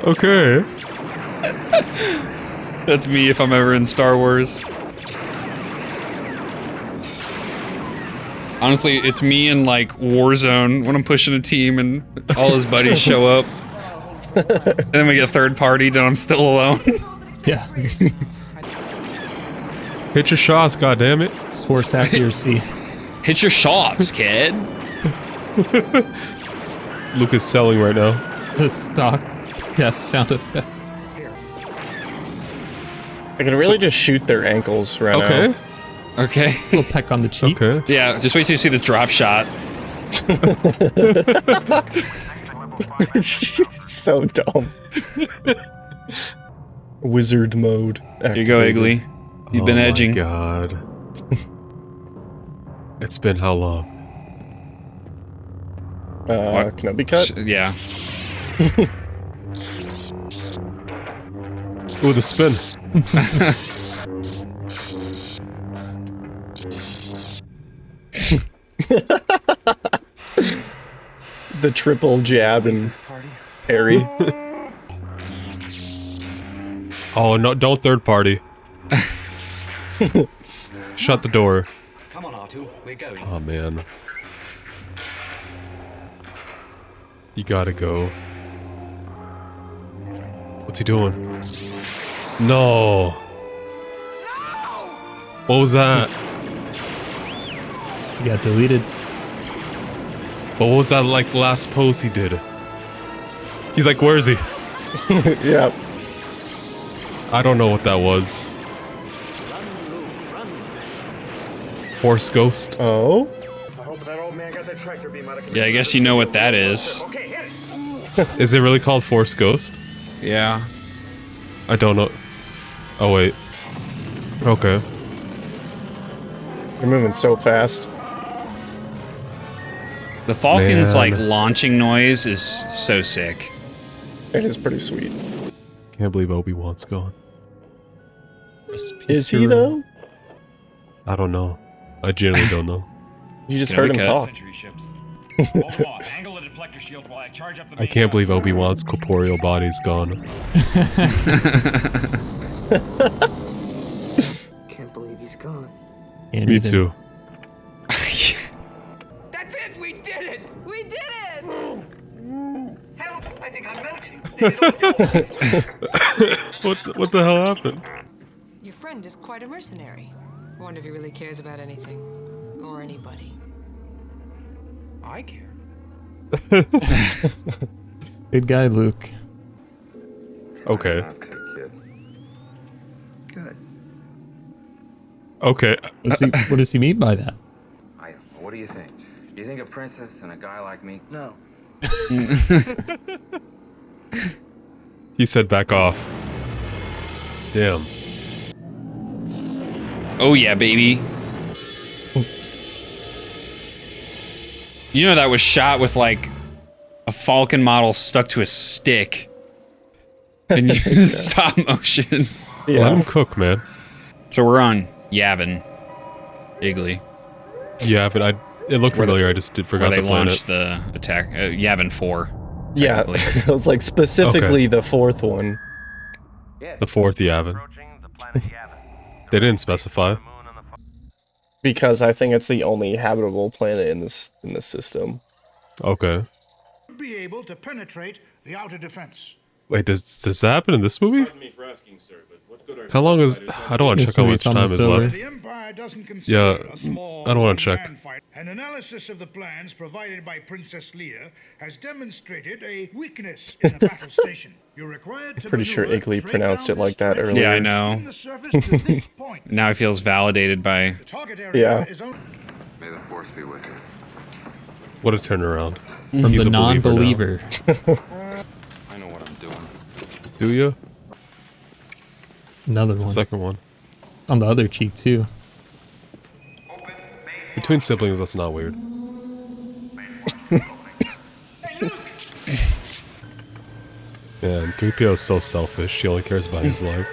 Okay. That's me if I'm ever in Star Wars. Honestly, it's me in like Warzone when I'm pushing a team and all his buddies show up. And then we get third party and I'm still alone. Yeah. Hit your shots, goddammit. It's force accuracy. Hit your shots, kid. Luke is selling right now. The stock death sound effect. I can really just shoot their ankles right now. Okay. Okay. A little peck on the cheek. Okay. Yeah, just wait till you see this drop shot. So dumb. Wizard mode. Here you go, Iggly. You've been edging. Oh my god. It's been how long? Kenobi cut? Yeah. Ooh, the spin. The triple jab and parry. Oh no! Don't third party. Shut the door. Come on, R2, we're going. Oh man. You gotta go. What's he doing? No. What was that? He got deleted. What was that like last pose he did? He's like, where is he? Yeah. I don't know what that was. Horse ghost? Oh? I hope that old man got the tractor beam out of Yeah, I guess you know what that is. Okay, hit it. Is it really called Force Ghost? Yeah. I don't know. Oh, wait. Okay. You're moving so fast. The Falcon's Man. like launching noise is so sick. It is pretty sweet. Can't believe Obi-Wan's gone. Is he though? I don't know. I genuinely don't know. You just heard him talk. I can't believe Obi-Wan's corporeal body's gone. Can't believe he's gone. Me too. That's it! We did it! We did it! Help! I think I'm melting. What the hell happened? Your friend is quite a mercenary. Wonder if he really cares about anything. Or anybody. I care. Good guy, Luke. Okay. Good. Okay. What does he mean by that? I don't know. What do you think? You think a princess and a guy like me? No. He said back off. Damn. Oh yeah, baby. You know that was shot with like a Falcon model stuck to a stick. And you stop motion. Yeah. Let him cook, man. So we're on Yavin. Iggly. Yavin, it looked familiar, I just forgot where the they planet. launched the attack. Yavin 4. Yeah, it was like specifically the fourth one. The fourth Yavin. They didn't specify. Because I think it's the only habitable planet in this system. Okay. Be able to penetrate the outer defense. Wait, does that happen in this movie? Pardon me for asking, sir, but what good are How long is... I don't want to check how much time is left. The Empire doesn't consider Yeah, a small I don't want to check. one-man fight. An analysis of the plans provided by Princess Leia has demonstrated a weakness in the battle station. You're required to Pretty sure maneuver Iggly pronounced it like that earlier. Yeah, I know. Now he feels validated by... Yeah. May the force be with you. What a turnaround. From He's the a believer non-believer. I know what I'm doing. Do you? Another It's one. the second one. On the other cheek, too. Between siblings, that's not weird. Man, 3PO is so selfish. He only cares about his life.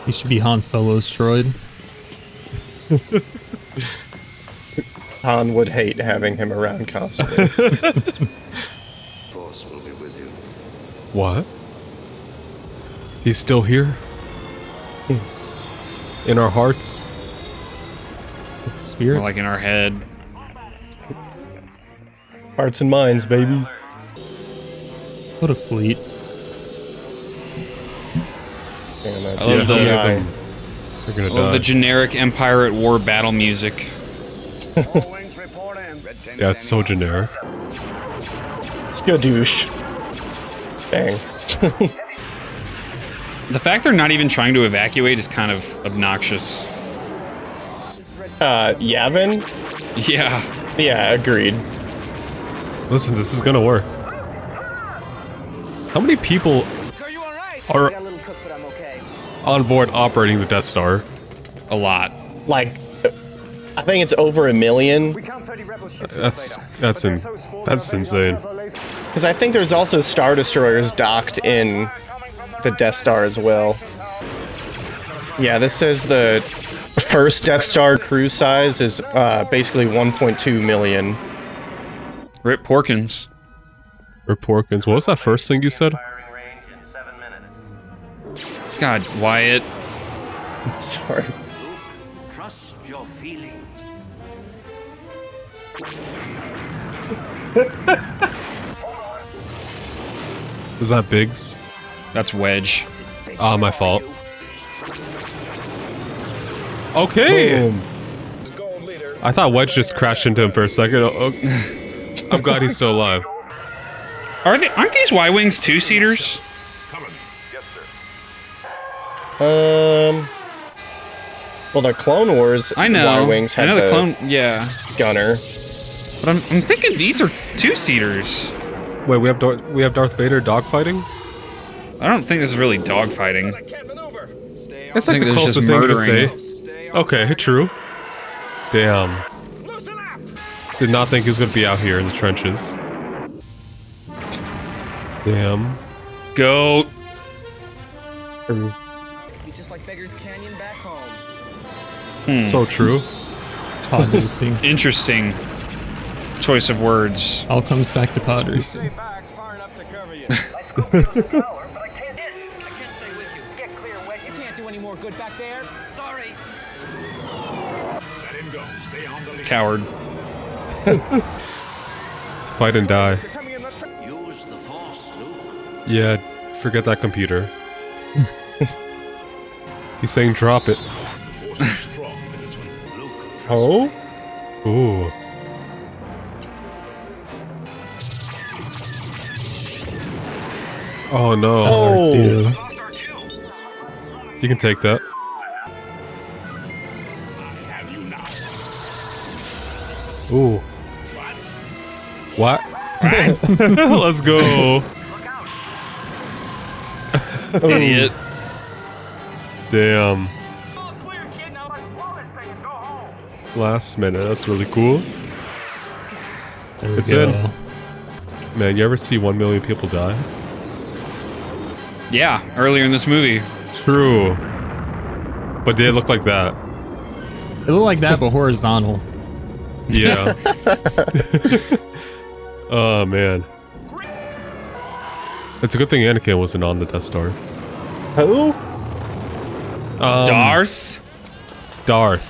He should be Han Solo's droid. Han would hate having him around constantly. Force will be with you. What? He's still here? In our hearts? It's spirit. More like in our head. Hearts and minds, baby. What a fleet. Man, I that's love the- CGI. They're gonna I love die. the generic Empire at War battle music. Yeah, it's so generic. Skadoosh. Dang. The fact they're not even trying to evacuate is kind of obnoxious. Yavin? Yeah. Yeah, agreed. Listen, this is gonna work. How many people are on board operating the Death Star? A lot. Like, I think it's over 1 million. That's insane. Because I think there's also Star Destroyers docked in the Death Star as well. Yeah, this says the first Death Star crew size is basically 1.2 million. Rip Porkins. Rip Porkins. What was that first thing you said? God, Wyatt. Sorry. Trust your feelings. Was that Biggs? That's Wedge. Ah, my fault. Okay. Boom. I thought Wedge just crashed into him for a second. I'm glad he's still alive. Aren't these Y-Wings two-seaters? Well, the Clone Wars I know. Y-Wings had the clone. Yeah. gunner. But I'm thinking these are two-seaters. Wait, we have Darth Vader dogfighting? I don't think this is really dogfighting. That's like the closest thing you could say. Okay, true. Damn. Did not think he was gonna be out here in the trenches. Damn. Go. It's just like Beggar's Canyon back home. So true. Pod racing. Interesting choice of words. All comes back to pod racing. You can't do any more good back there. Sorry. Let him go. Stay on the lead. Coward. Fight and die. Use the Force, Luke. Yeah, forget that computer. He's saying drop it. Oh? Ooh. Oh no. Oh. You can take that. Ooh. What? Let's go. Idiot. Damn. Last minute, that's really cool. It's in. Man, you ever see 1 million people die? Yeah, earlier in this movie. True. But did it look like that? It looked like that, but horizontal. Yeah. Oh, man. It's a good thing Anakin wasn't on the Death Star. Who? Darth? Darth.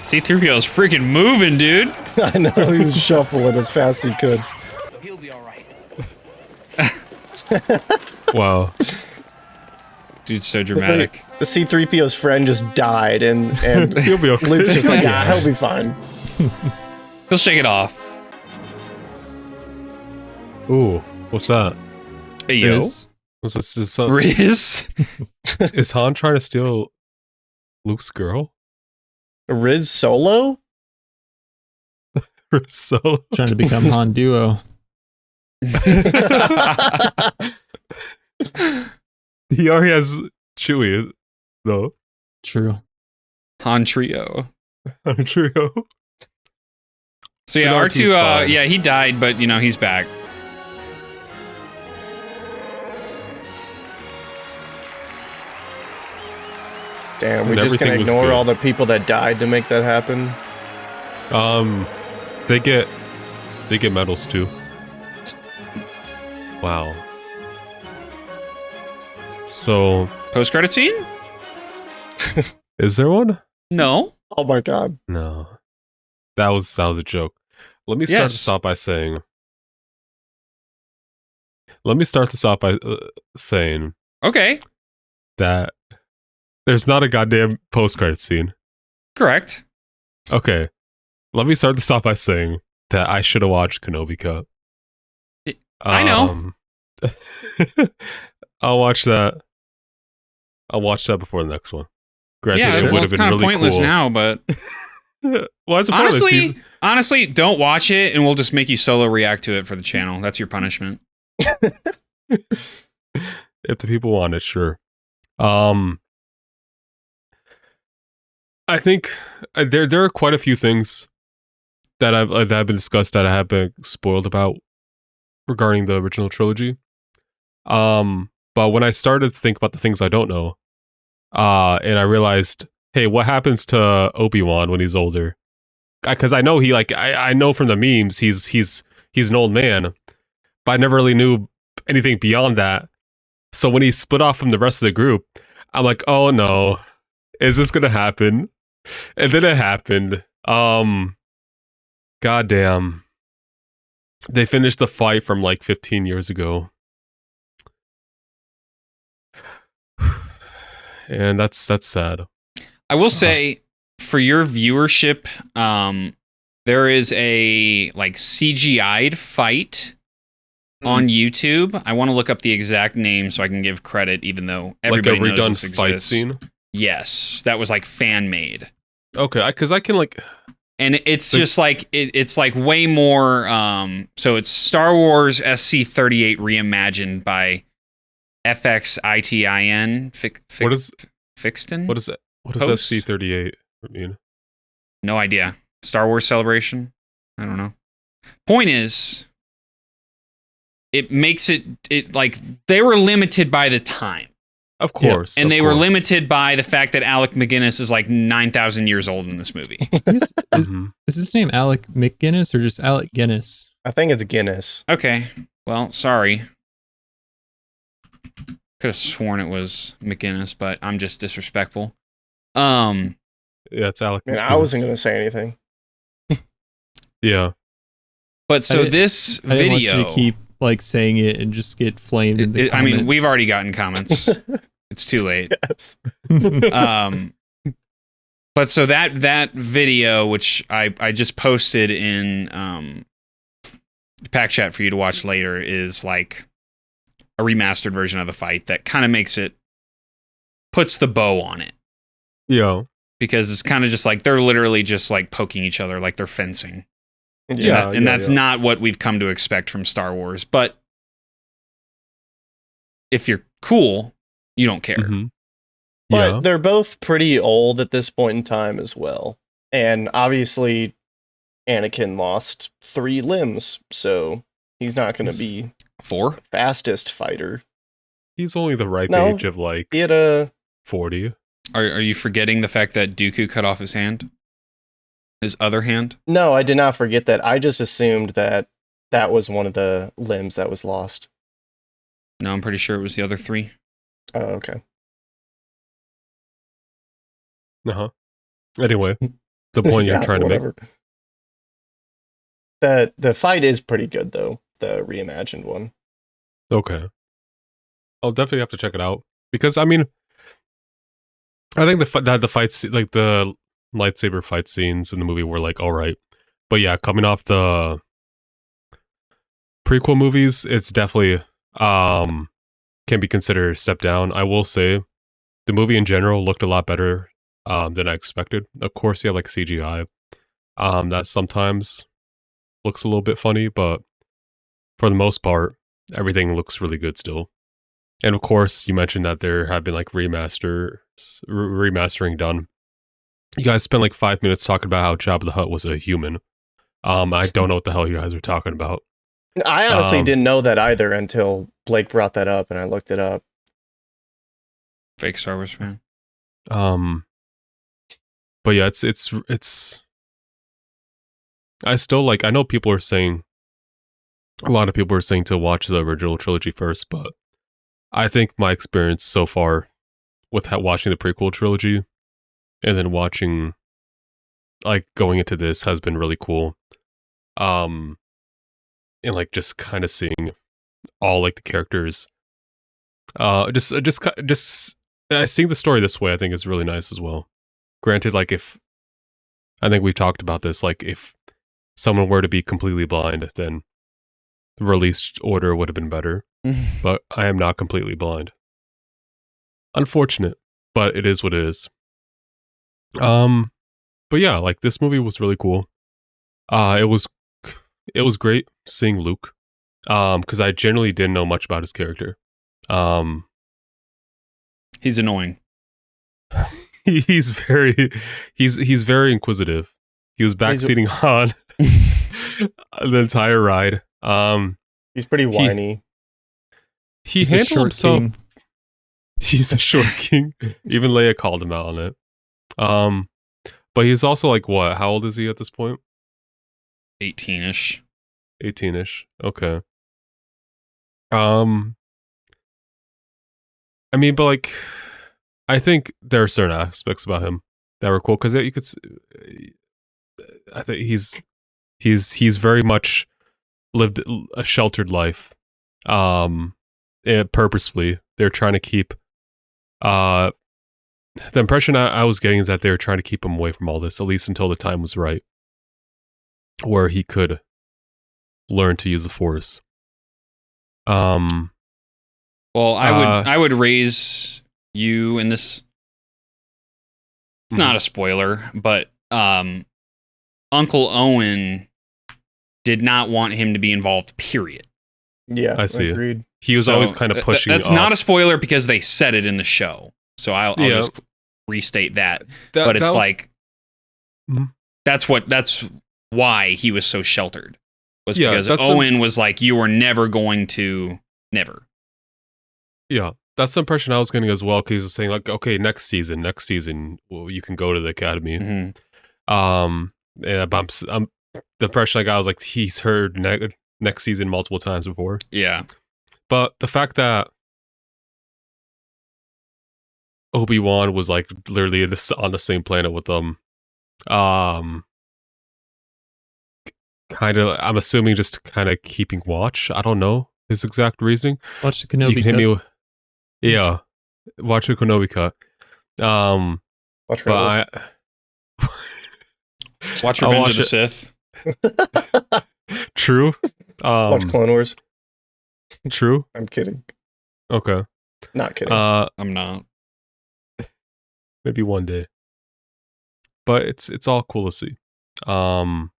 C-3PO's freaking moving, dude. I know, he was shuffling as fast as he could. He'll be alright. Wow. Dude's so dramatic. The C-3PO's friend just died, and He'll be okay. Luke's just like, he'll be fine. He'll shake it off. Ooh, what's that? Hey, yo. Riz? Was this is some, Riz? Is Han trying to steal Luke's girl? Riz Solo? Riz Solo? Trying to become Han Duo. He already has Chewie, though. True. Han Trio. Han Trio. So yeah, But R2's R2, fine. yeah, he died, but you know, he's back. Damn, we're And just gonna everything was ignore good. all the people that died to make that happen. They get medals too. Wow. So Post-credit scene? is there one? No. Oh my god. No. That was a joke. Let me start this off by saying. Okay. That there's not a goddamn post-credit scene. Correct. Okay. Let me start this off by saying that I should have watched Kenobi Cut. I know. I'll watch that. I'll watch that before the next one. Granted, Yeah, it would well, have it's been kind of really pointless cool. now, but Why is it pointless? honestly, don't watch it, and we'll just make you solo react to it for the channel. That's your punishment. If the people want it, sure. I think there are quite a few things that have been discussed that I have been spoiled about regarding the original trilogy. But when I started to think about the things I don't know, and I realized, hey, what happens to Obi-Wan when he's older? Because I know I know from the memes he's an old man, but I never really knew anything beyond that. So when he split off from the rest of the group, I'm like, oh no, is this gonna happen? And then it happened. Goddamn. they finished the fight from like 15 years ago. And that's sad. I will say, for your viewership, there is a like CGI'd fight on YouTube. I want to look up the exact name so I can give credit, even though everybody like a knows redone this fight exists. scene. Yes, that was like fan made. Okay, because I can like, and it's just like it's like way more. So it's Star Wars SC-38 reimagined by FXITIN. What is Fixton? What is it? What does Post? SC-38 mean? No idea. Star Wars Celebration? I don't know. Point is, it makes it like they were limited by the time. Of course. And they were limited by the fact that Alec McGuinness is like 9,000 years old in this movie. Is his name Alec McGuinness or just Alec Guinness? I think it's Guinness. Okay. Well, sorry. Could have sworn it was McGuinness, but I'm just disrespectful. Yeah, it's Alec. Man, I wasn't going to say anything. Yeah. But so this I didn't video... want you to keep like saying it and just get flamed in the I comments. mean, we've already gotten comments. It's too late. Yes. But so that video, which I just posted in Pack Chat for you to watch later, is like a remastered version of the fight that kind of puts the bow on it. Yeah. Because it's kind of just like they're literally just like poking each other like they're fencing. Yeah. And that's not what we've come to expect from Star Wars. But if you're cool, you don't care. Mm-hmm. But they're both pretty old at this point in time as well. And obviously, Anakin lost 3 limbs, so he's not going to be 4 fastest fighter. He's only the ripe age of like he had a 40. Are you forgetting the fact that Dooku cut off his hand? His other hand? No, I did not forget that. I just assumed that that was one of the limbs that was lost. No, I'm pretty sure it was the other 3. Oh, okay. Uh-huh. Anyway, the point you're trying to make. The fight is pretty good though, the reimagined one. Okay. I'll definitely have to check it out because I mean I think the fights, like the lightsaber fight scenes in the movie were like all right. But yeah, coming off the prequel movies, it's definitely can be considered a step down. I will say the movie in general looked a lot better than I expected. Of course, you have like CGI that sometimes looks a little bit funny, but for the most part, everything looks really good still. And of course, you mentioned that there have been like remastering done. You guys spent like 5 minutes talking about how Jabba the Hutt was a human. I don't know what the hell you guys are talking about. I honestly didn't know that either until Blake brought that up and I looked it up. Fake Star Wars fan. But yeah, it's I still like, I know people are saying, a lot of people are saying to watch the original trilogy first, but I think my experience so far with watching the prequel trilogy and then watching, like, going into this has been really cool. And like just kind of seeing all like the characters, just seeing the story this way, I think is really nice as well. Granted, like if I think we've talked about this, like if someone were to be completely blind, then the released order would have been better. But I am not completely blind. Unfortunate, but it is what it is. But yeah, like this movie was really cool. It was great seeing Luke. Because I generally didn't know much about his character. He's annoying. He's very inquisitive. He was backseating Han the entire ride. He's pretty whiny. He's handled himself. King. He's a short king. Even Leia called him out on it. But he's also like what? How old is he at this point? 18-ish. 18-ish. Okay. I mean, but like, I think there are certain aspects about him that were cool because you could. I think he's very much lived a sheltered life. Purposefully, they're trying to keep. The impression I was getting is that they were trying to keep him away from all this, at least until the time was right, where he could learn to use the Force. Well, I would raise you in this. It's not a spoiler, but Uncle Owen did not want him to be involved. Period. Yeah, I see. Agreed. He was always kind of pushing. That's not a spoiler because they said it in the show. So I'll just restate that. But it's like that's why he was so sheltered. Was because Owen was like, you were never going to never. Yeah, that's the impression I was getting as well. Because he was saying like, okay, next season, well, you can go to the academy. Yeah, but the impression I got was like he's heard next season multiple times before. Yeah, but the fact that Obi-Wan was like literally on the same planet with them, kind of, I'm assuming just kind of keeping watch. I don't know his exact reasoning. Watch the Kenobi cut. Yeah, watch the Kenobi cut. Watch Rebels. Watch Revenge of the Sith. True. Watch Clone Wars. True. I'm kidding. Okay. Not kidding. I'm not. Maybe one day. But it's all cool to see. I'm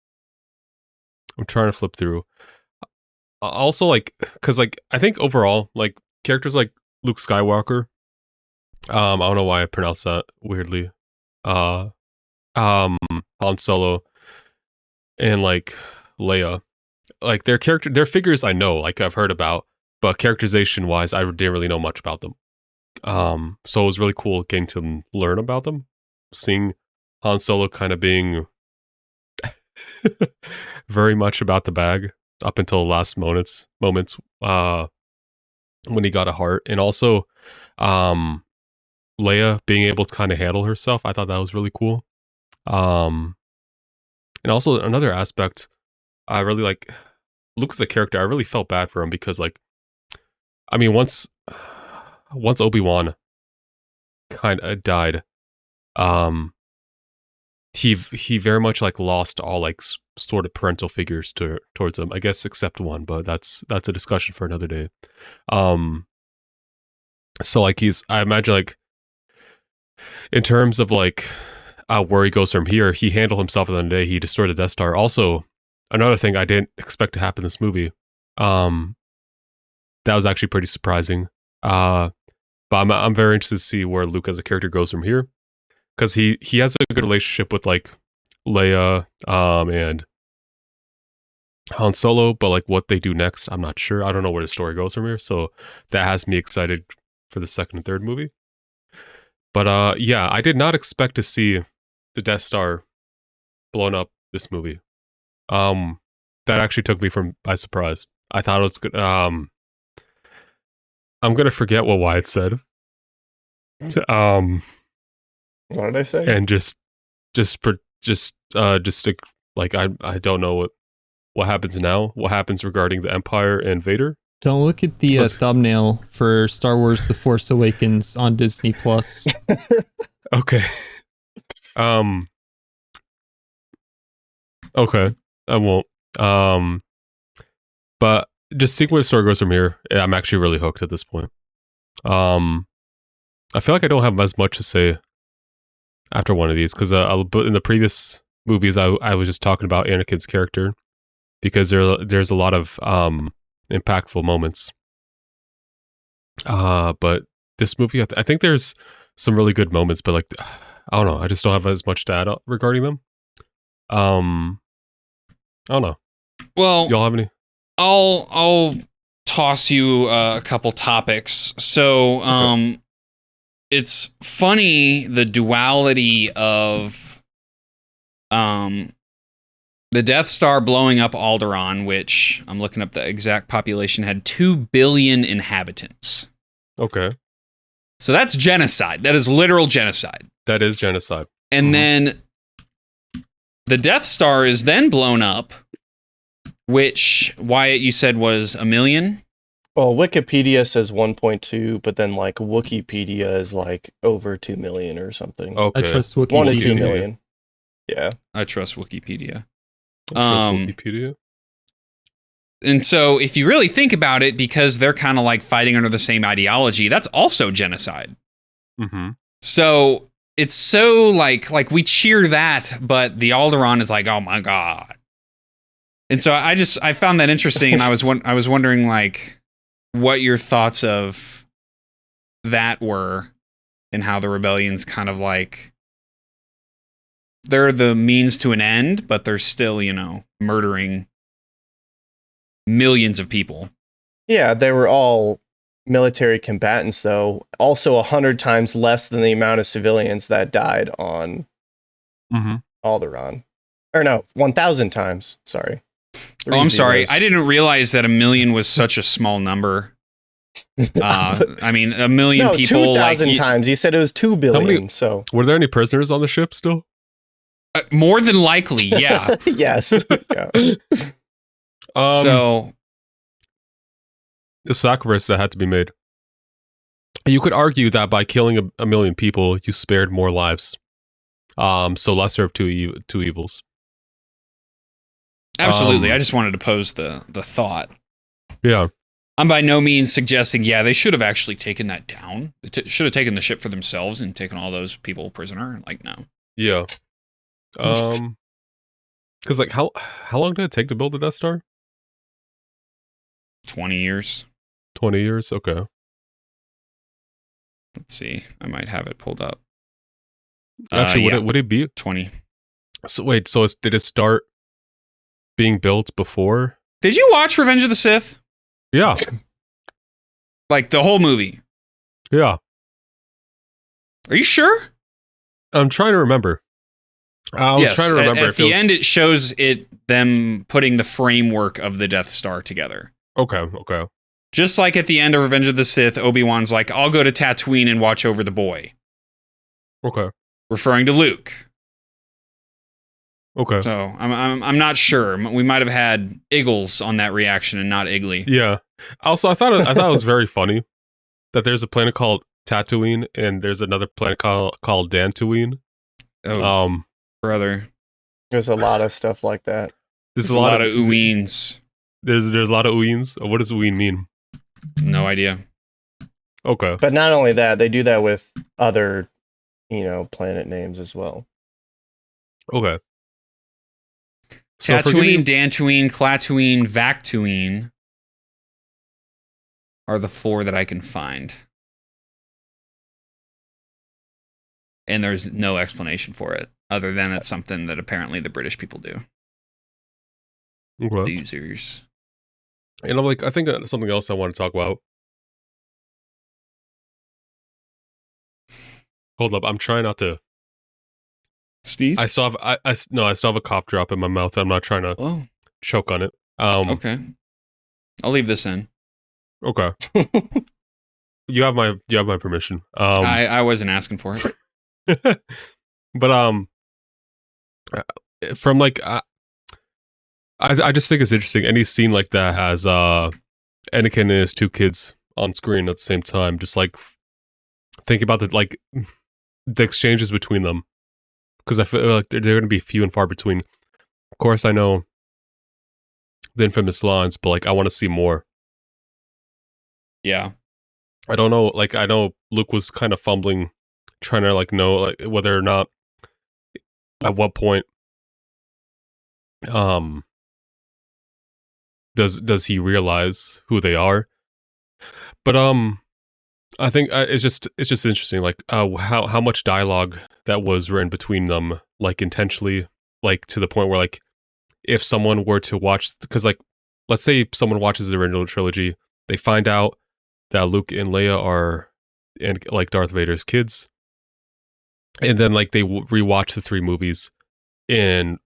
trying to flip through. Also, like, because like I think overall, like characters like Luke Skywalker. I don't know why I pronounced that weirdly. Han Solo and like Leia, like their figures I know, like I've heard about, but characterization wise, I didn't really know much about them. So it was really cool getting to learn about them, seeing Han Solo kind of being very much about the bag up until the last moments when he got a heart, and also Leia being able to kind of handle herself. I thought that was really cool. And also another aspect, I really like Luke as a character. I really felt bad for him because, like, I mean, once Obi-Wan kind of died, he very much like lost all like sort of parental figures towards him. I guess except one, but that's a discussion for another day. So like I imagine like in terms of like where he goes from here, he handled himself at the end of the day. He destroyed the Death Star. Also, another thing I didn't expect to happen in this movie. That was actually pretty surprising. But I'm very interested to see where Luke as a character goes from here, because he has a good relationship with like Leia and Han Solo, but like what they do next, I'm not sure. I don't know where the story goes from here, so that has me excited for the second and third movie. But yeah, I did not expect to see the Death Star blown up this movie. That actually took me by surprise. I thought it was good. I'm gonna forget what Wyatt said. What did I say? And like I don't know what happens now. What happens regarding the Empire and Vader? Don't look at the thumbnail for Star Wars: The Force Awakens on Disney Plus. Okay. Okay, I won't. But just seeing where the story goes from here, I'm actually really hooked at this point. I feel like I don't have as much to say after one of these, because in the previous movies, I was just talking about Anakin's character, because there's a lot of impactful moments. But this movie, I think there's some really good moments, but like, I don't know, I just don't have as much to add regarding them. I don't know. Well, y'all have any? I'll toss you a couple topics. So, okay. It's funny, the duality of the Death Star blowing up Alderaan, which I'm looking up the exact population, had 2 billion inhabitants. Okay. So that's genocide. That is literal genocide. That is genocide. And then the Death Star is then blown up which Wyatt you said was 1 million. Well, Wikipedia says 1.2, but then like Wikipedia is like over 2 million or something. Okay. I trust Wikipedia. 1 to 2 million. Yeah. I trust Wikipedia. Wikipedia. And so if you really think about it, because they're kind of like fighting under the same ideology, that's also genocide. Mm-hmm. So it's so like we cheer that, but the Alderaan is like, oh my God. And so I found that interesting, and I was wondering like what your thoughts of that were, and how the rebellion's kind of like, they're the means to an end, but they're still, murdering millions of people. Yeah, they were all military combatants, though. Also 100 times less than the amount of civilians that died on Alderaan. Or no, 1,000 times. Sorry. Oh, I'm sorry. I didn't realize that 1 million was such a small number. I mean, 1 million people. 2,000 times. You said it was 2 billion. So were there any prisoners on the ship still? More than likely, yeah. Yes. Yeah. So the sacrifice that had to be made. You could argue that by killing a million people, you spared more lives. So lesser of two evils. Absolutely. I just wanted to pose the thought. Yeah. I'm by no means suggesting, they should have actually taken that down. They should have taken the ship for themselves and taken all those people prisoner. Like, no. Yeah. Because like how long did it take to build the Death Star? 20 years. 20 years? Okay. Let's see. I might have it pulled up. Actually, would it be 20? So wait, did it start being built before? Did you watch Revenge of the Sith? Yeah. Like the whole movie? Yeah. Are you sure? I'm trying to remember. I was trying to remember. At the end, it shows them putting the framework of the Death Star together. Okay. Just like at the end of Revenge of the Sith, Obi-Wan's like, I'll go to Tatooine and watch over the boy. Okay. Referring to Luke. Okay. So I'm not sure. We might have had Iggles on that reaction and not Iggly. Yeah. Also, I thought it was very funny that there's a planet called Tatooine and there's another planet called Dantooine. Oh, brother. There's a lot of stuff like that. There's a lot of Uweens. There's a lot of Uweens. What does Uween mean? No idea. Okay. But not only that, they do that with other, planet names as well. Okay. Tatooine, Dantooine, Klaatooine, Vactooine are the 4 that I can find. And there's no explanation for it, other than it's something that apparently the British people do. Okay. Users. And I think something else I want to talk about. Hold up, I'm trying not to sneeze. I still have a cough drop in my mouth. I'm not trying to choke on it. Okay. I'll leave this in. Okay. You have my permission. I wasn't asking for it. But from I just think it's interesting. Any scene like that has Anakin and his 2 kids on screen at the same time. Just think about the exchanges between them, because I feel like they're going to be few and far between. Of course, I know the infamous lines, but I want to see more. Yeah. I don't know. I know Luke was kind of fumbling, trying to know whether or not at what point does he realize who they are. But I think it's just interesting, how much dialogue that was written between them, intentionally, to the point where if someone were to watch, because let's say someone watches the original trilogy, they find out that Luke and Leia are Darth Vader's kids, and then they rewatch the 3 movies and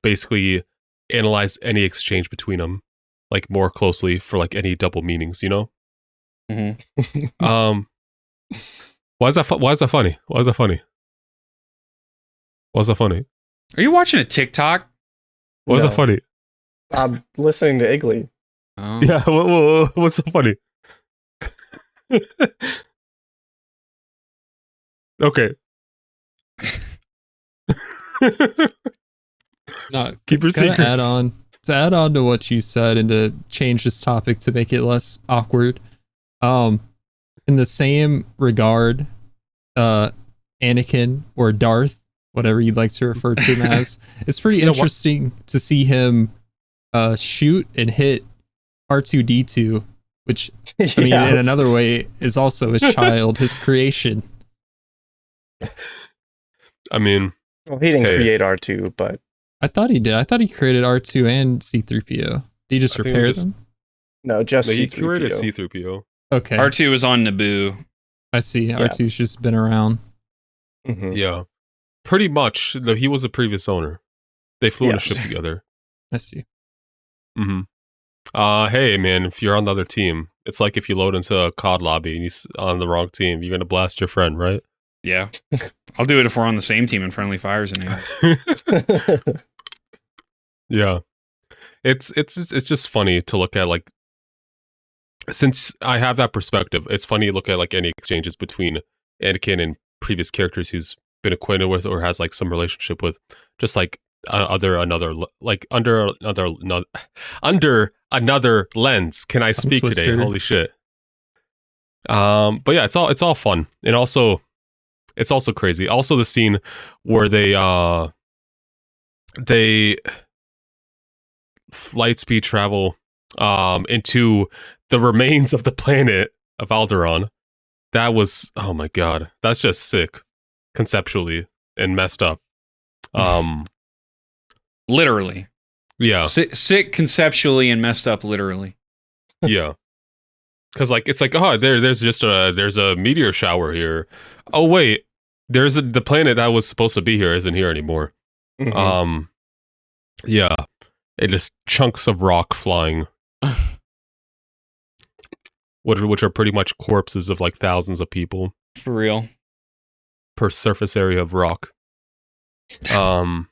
basically analyze any exchange between them more closely for any double meanings, Mm-hmm. Why is that funny? Why is that funny? Are you watching a TikTok? Why is that funny? I'm listening to Iggly. Oh. Yeah, what's so funny? Okay. No, Keep your secrets. To add on to what you said and to change this topic to make it less awkward. In the same regard, Anakin or Darth, whatever you'd like to refer to him as, it's pretty interesting to see him shoot and hit R2D2, which I mean, in another way, is also his child, his creation. I mean, well, he didn't create R2, but I thought he did. I thought he created R2 and C-3PO. Did he just repair them? No, just he C-3PO. created C-3PO. Okay. R2 was on Naboo. I see. Yeah. R2's just been around. Mm-hmm. Yeah. Pretty much. Though he was a previous owner. They flew in a ship together. I see. Mm-hmm. Hey, man, if you're on the other team, it's like if you load into a COD lobby and he's on the wrong team, you're going to blast your friend, right? Yeah. I'll do it if we're on the same team in Friendly Fires and Yeah. It's just funny to look at, like, since I have that perspective, it's funny to look at, like, any exchanges between Anakin and previous characters he's been acquainted with or has, like, some relationship with, just like under another lens. Can I speak today? Holy shit. But yeah, it's all fun. And also it's also crazy. Also the scene where they light speed travel into the remains of the planet of Alderaan. That was, oh my god, that's just sick conceptually and messed up. Literally. Yeah. Sick conceptually and messed up literally. Yeah. Cuz like it's like, oh, there's a meteor shower here. Oh wait, the planet that was supposed to be here isn't here anymore. Mm-hmm. Yeah. It just chunks of rock flying. which are pretty much corpses of like thousands of people. For real. Per surface area of rock. But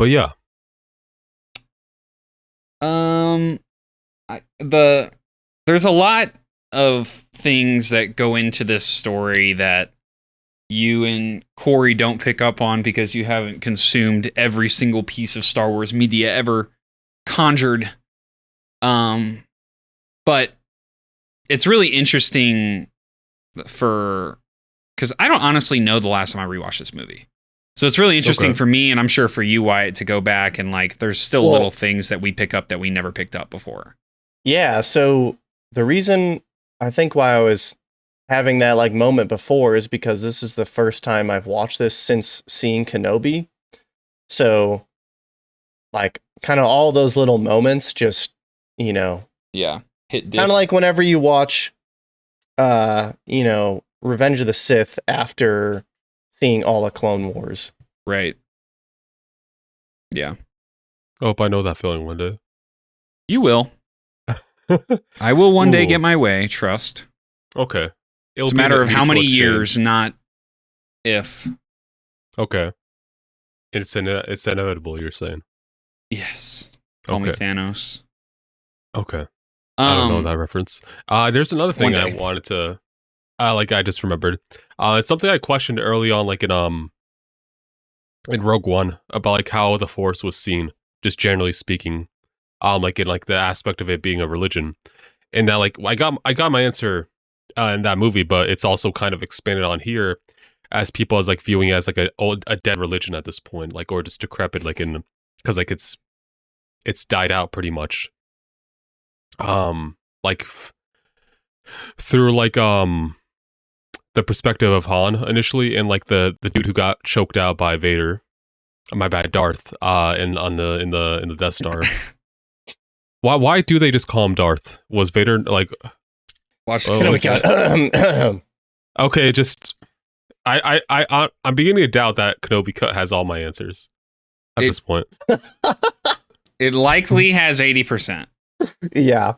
yeah. There's a lot of things that go into this story that you and Corey don't pick up on because you haven't consumed every single piece of Star Wars media ever conjured. But it's really interesting because I don't honestly know the last time I rewatched this movie. So it's really interesting for me, and I'm sure for you, Wyatt, to go back and like, there's still little things that we pick up that we never picked up before. Yeah. So the reason I think why I was having that like moment before is because this is the first time I've watched this since seeing Kenobi. So like kind of all those little moments just, you know, hit kind of like whenever you watch, you know, Revenge of the Sith after seeing all of Clone Wars. Right. Yeah. I hope I know that feeling one day. You will. I will one day get my way, trust. Okay. It's a matter of how many years, not if. Okay. It's inevitable, you're saying. Yes. Call me Thanos. Okay. I don't know that reference. There's another thing I wanted to like I just remembered. It's something I questioned early on, like in Rogue One, about like how the Force was seen, just generally speaking. Like in like the aspect of it being a religion. And that like I got my answer in that movie, but it's also kind of expanded on here as people as like viewing it as like a dead religion at this point, like, or just decrepit, like in, because like it's died out pretty much. Like through like the perspective of Han initially, and like the dude who got choked out by Vader, my bad, Darth, in the Death Star. Why do they just call him Darth? Was Vader like? Watch. Okay, just I'm beginning to doubt that Kenobi Cut has all my answers at this point. It likely has 80%. Yeah.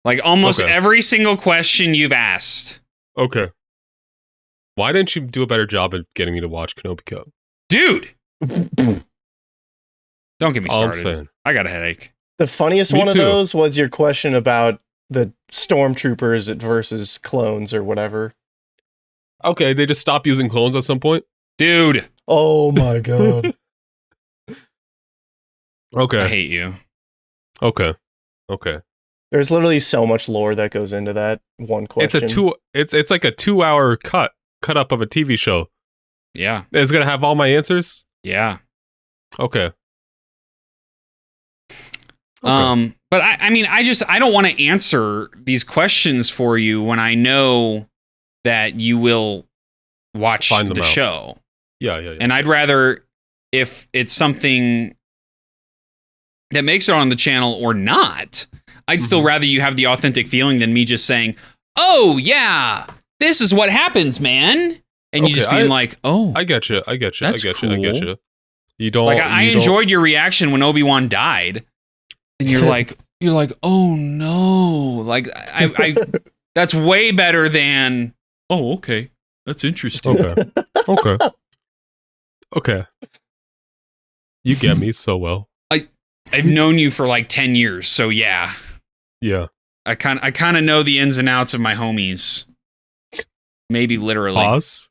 Like almost every single question you've asked. Okay. Why didn't you do a better job at getting me to watch Kenobi Cut? Dude! Don't get me All I'm started. saying. I got a headache. The funniest Me one too. of those was your question about the stormtroopers versus clones or whatever. Okay, they just stop using clones at some point. Dude! Oh my god. Okay. I hate you. Okay. There's literally so much lore that goes into that one question. It's like a 2-hour cut up of a TV show. Yeah. It's gonna have all my answers. Yeah. Okay. But I mean, I don't want to answer these questions for you when I know that you will watch Find them the out. show. Yeah. And I'd rather, if it's something that makes it on the channel or not, I'd still rather you have the authentic feeling than me just saying, oh yeah, this is what happens, man. And you just being like, oh, I get you. I get That's you. cool. You don't like I you don't- enjoyed your reaction when Obi-Wan died. And you're like, oh no. Like I that's way better than, oh, okay. That's interesting. Okay. You get me so well. I've known you for like 10 years, so yeah. Yeah. I kind of know the ins and outs of my homies. Maybe literally. Pause.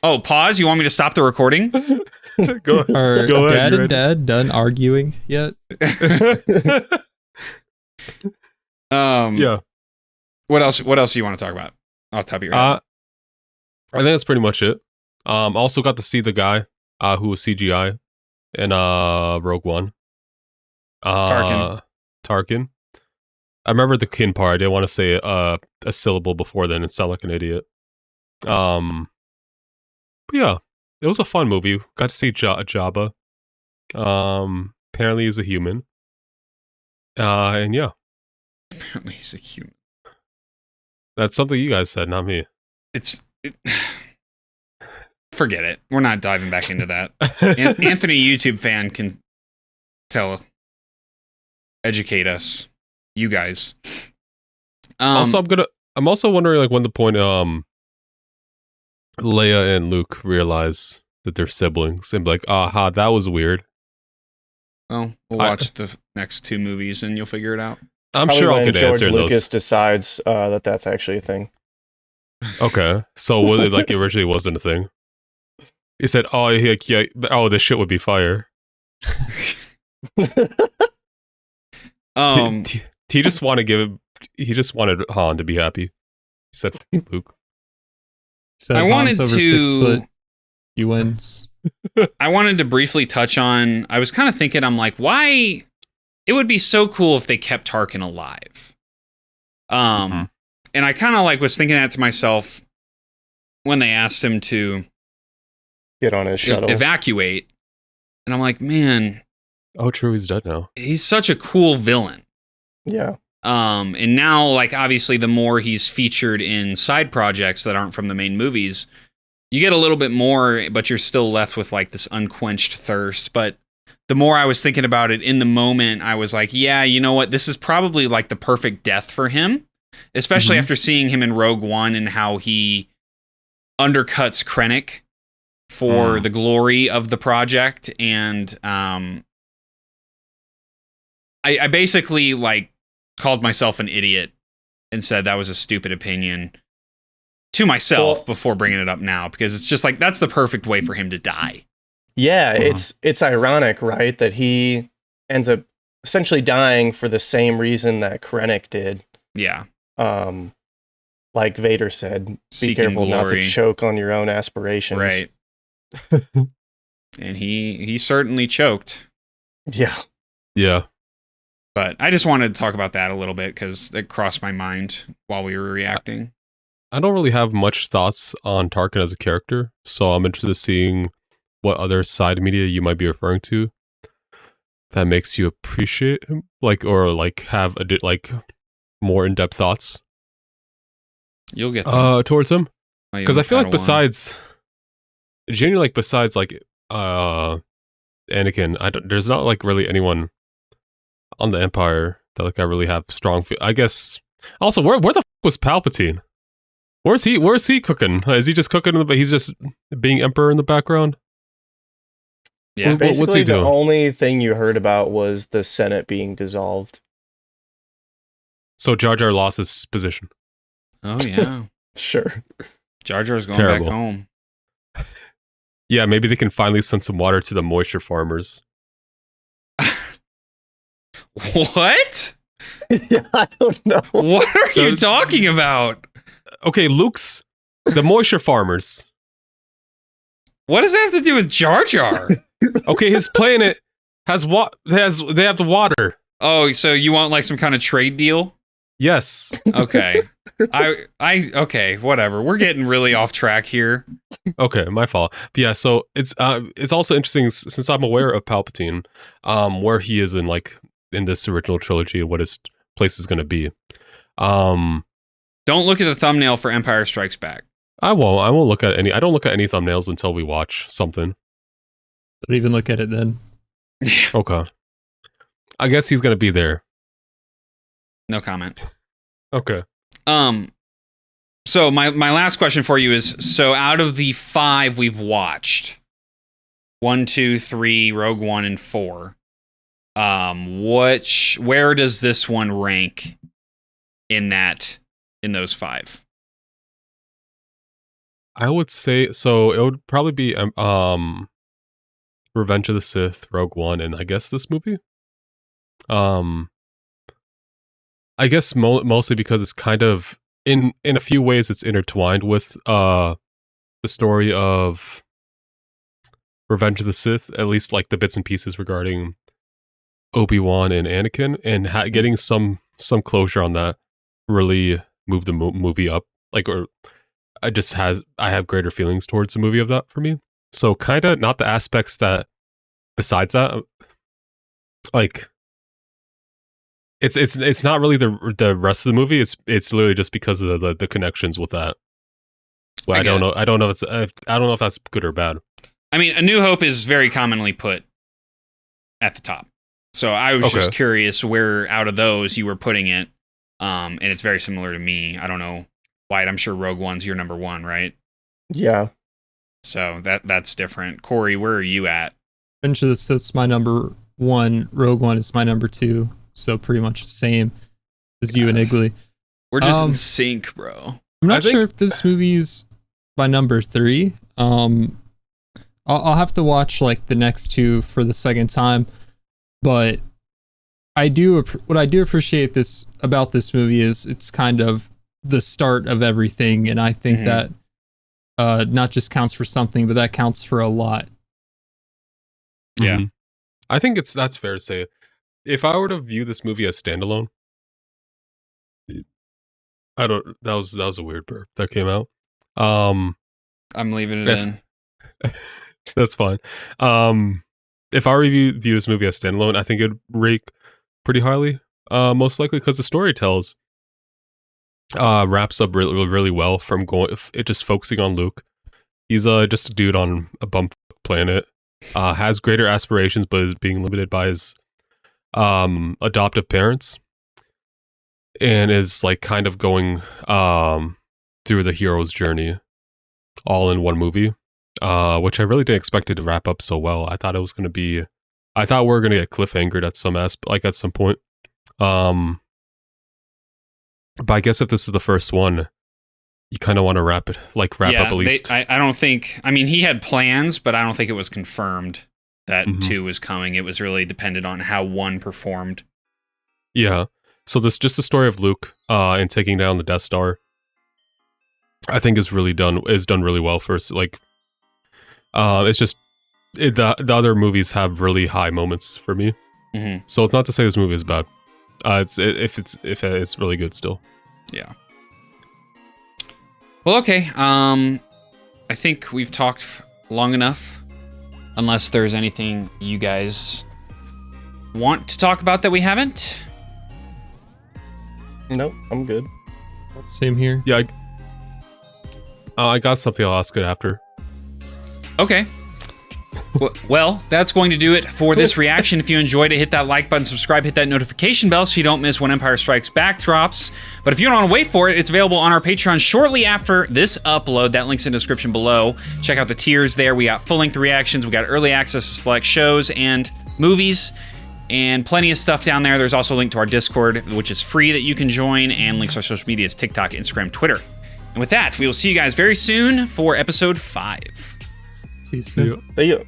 Oh, pause? You want me to stop the recording? Go Are go Dad ahead, you and ready? Dad done arguing yet? Yeah. What else do you want to talk about? Off the top of your head. I think that's pretty much it. Also got to see the guy who was CGI in Rogue One. Tarkin. I remember the kin part. I didn't want to say a syllable before then and sound like an idiot. But yeah, it was a fun movie. Got to see Jabba. Apparently he's a human. And yeah, Apparently he's a human. that's something you guys said, not me. Forget it. We're not diving back into that. Anthony, YouTube fan, can educate us. You guys. Also, I'm also wondering like when the point Leia and Luke realize that they're siblings and be like, aha, that was weird. Well, we'll watch the next 2 movies and you'll figure it out. I'm Probably sure I'll when get an George answer in Lucas those. decides that that's actually a thing. Okay, so was it like it originally wasn't a thing? He said, "Oh, yeah, this shit would be fire." He just wanted He just wanted Han to be happy. He said, "Luke." Said I wanted Han's over to 6 foot. He wins. I wanted to briefly touch on. I was kind of thinking. I'm like, why? It would be so cool if they kept Tarkin alive. And I kind of like was thinking that to myself when they asked him to get on his shuttle, evacuate, and I'm like, man, oh, true, he's dead now. He's such a cool villain. Yeah. And now, like, obviously, the more he's featured in side projects that aren't from the main movies, you get a little bit more, but you're still left with like this unquenched thirst. But the more I was thinking about it in the moment, I was like, yeah, you know what? This is probably like the perfect death for him, especially after seeing him in Rogue One and how he undercuts Krennic for the glory of the project. And I basically like called myself an idiot and said that was a stupid opinion to myself before bringing it up now, because it's just like, that's the perfect way for him to die. Yeah, it's ironic, right, that he ends up essentially dying for the same reason that Krennic did. Yeah. Like Vader said, Seeking be careful not to glory. choke on your own aspirations. Right. And he certainly choked. Yeah. Yeah. But I just wanted to talk about that a little bit because it crossed my mind while we were reacting. I don't really have much thoughts on Tarkin as a character, so I'm interested in seeing what other side media you might be referring to that makes you appreciate him, like, or like have like more in-depth thoughts. You'll get them. Towards him, My because young I feel like Padawan. besides Anakin, there's not like really anyone on the Empire that like I really have strong. I guess also where the f- was Palpatine? Where's he cooking? Is he just cooking? But he's just being Emperor in the background. Yeah. Basically, what's he the doing? only thing you heard about was the Senate being dissolved. So Jar Jar lost his position. Oh yeah. Sure. Jar Jar's going Terrible. back home. Yeah, maybe they can finally send some water to the moisture farmers. What? Yeah, I don't know. What are you talking about? Okay, Luke's the moisture farmers. What does that have to do with Jar Jar? Okay, his planet has they have the water. Oh, so you want like some kind of trade deal? Yes. Okay. Okay, whatever. We're getting really off track here. Okay, my fault. But yeah, so it's also interesting since I'm aware of Palpatine, where he is in this original trilogy, what his place is going to be. Don't look at the thumbnail for Empire Strikes Back. I won't look at any. I don't look at any thumbnails until we watch something. Don't even look at it then. Okay. I guess he's going to be there. No comment. Okay. So my last question for you is, so out of the 5 we've watched, 1, 2, 3, Rogue One, and 4, where does this one rank in those 5? I would say so. It would probably be Revenge of the Sith, Rogue One, and I guess this movie. I guess mostly because it's kind of in a few ways it's intertwined with the story of Revenge of the Sith, at least like the bits and pieces regarding Obi-Wan and Anakin, and getting some closure on that really moved the movie up. I have greater feelings towards the movie of that for me. So kind of not the aspects that besides that, like it's not really the rest of the movie. It's literally just because of the connections with that. Well, I don't know if that's good or bad. I mean, A New Hope is very commonly put at the top. So I was just curious where out of those you were putting it. And it's very similar to me. I don't know, Wyatt, I'm sure Rogue One's your number 1, right? Yeah. So that's different. Corey, where are you at? Revenge of the Sith's my number 1. Rogue One is my number 2. So pretty much the same as you and Igley. We're just in sync, bro. I'm not sure if this movie's my number 3. I'll have to watch like the next 2 for the second time, but what I do appreciate about this movie is it's kind of the start of everything, and I think that not just counts for something, but that counts for a lot. Yeah. Mm-hmm. I think that's fair to say. If I were to view this movie as standalone, that was a weird burp that came out. I'm leaving it in. That's fine. If I were to view this movie as standalone, I think it'd rank pretty highly. Most likely because the story wraps up really, really well from just focusing on Luke. He's just a dude on a bump planet. Has greater aspirations, but is being limited by his adoptive parents, and is like kind of going through the hero's journey all in one movie, which I really didn't expect it to wrap up so well. I thought we were going to get cliffhangered at some point. But I guess if this is the first one, you kind of want to wrap up at least. I don't think, I mean, he had plans, but I don't think it was confirmed that 2 was coming. It was really dependent on how 1 performed. Yeah. So this just the story of Luke and taking down the Death Star, I think is done really well for us. It's just the other movies have really high moments for me. Mm-hmm. So it's not to say this movie is bad. It's really good still. Yeah. Well, okay. I think we've talked long enough. Unless there's anything you guys want to talk about that we haven't. Nope, I'm good. Same here. Yeah, I got something. I'll ask it after. Okay. Well, that's going to do it for this reaction. If you enjoyed it, hit that like button, subscribe, hit that notification bell so you don't miss when Empire Strikes Back drops. But if you don't want to wait for it, it's available on our Patreon shortly after this upload. That link's in the description below. Check out the tiers there. We got full-length reactions. We got early access to select shows and movies, and plenty of stuff down there. There's also a link to our Discord, which is free, that you can join, and links to our social medias, TikTok, Instagram, Twitter. And with that, we will see you guys very soon for episode 5. See you soon. See you.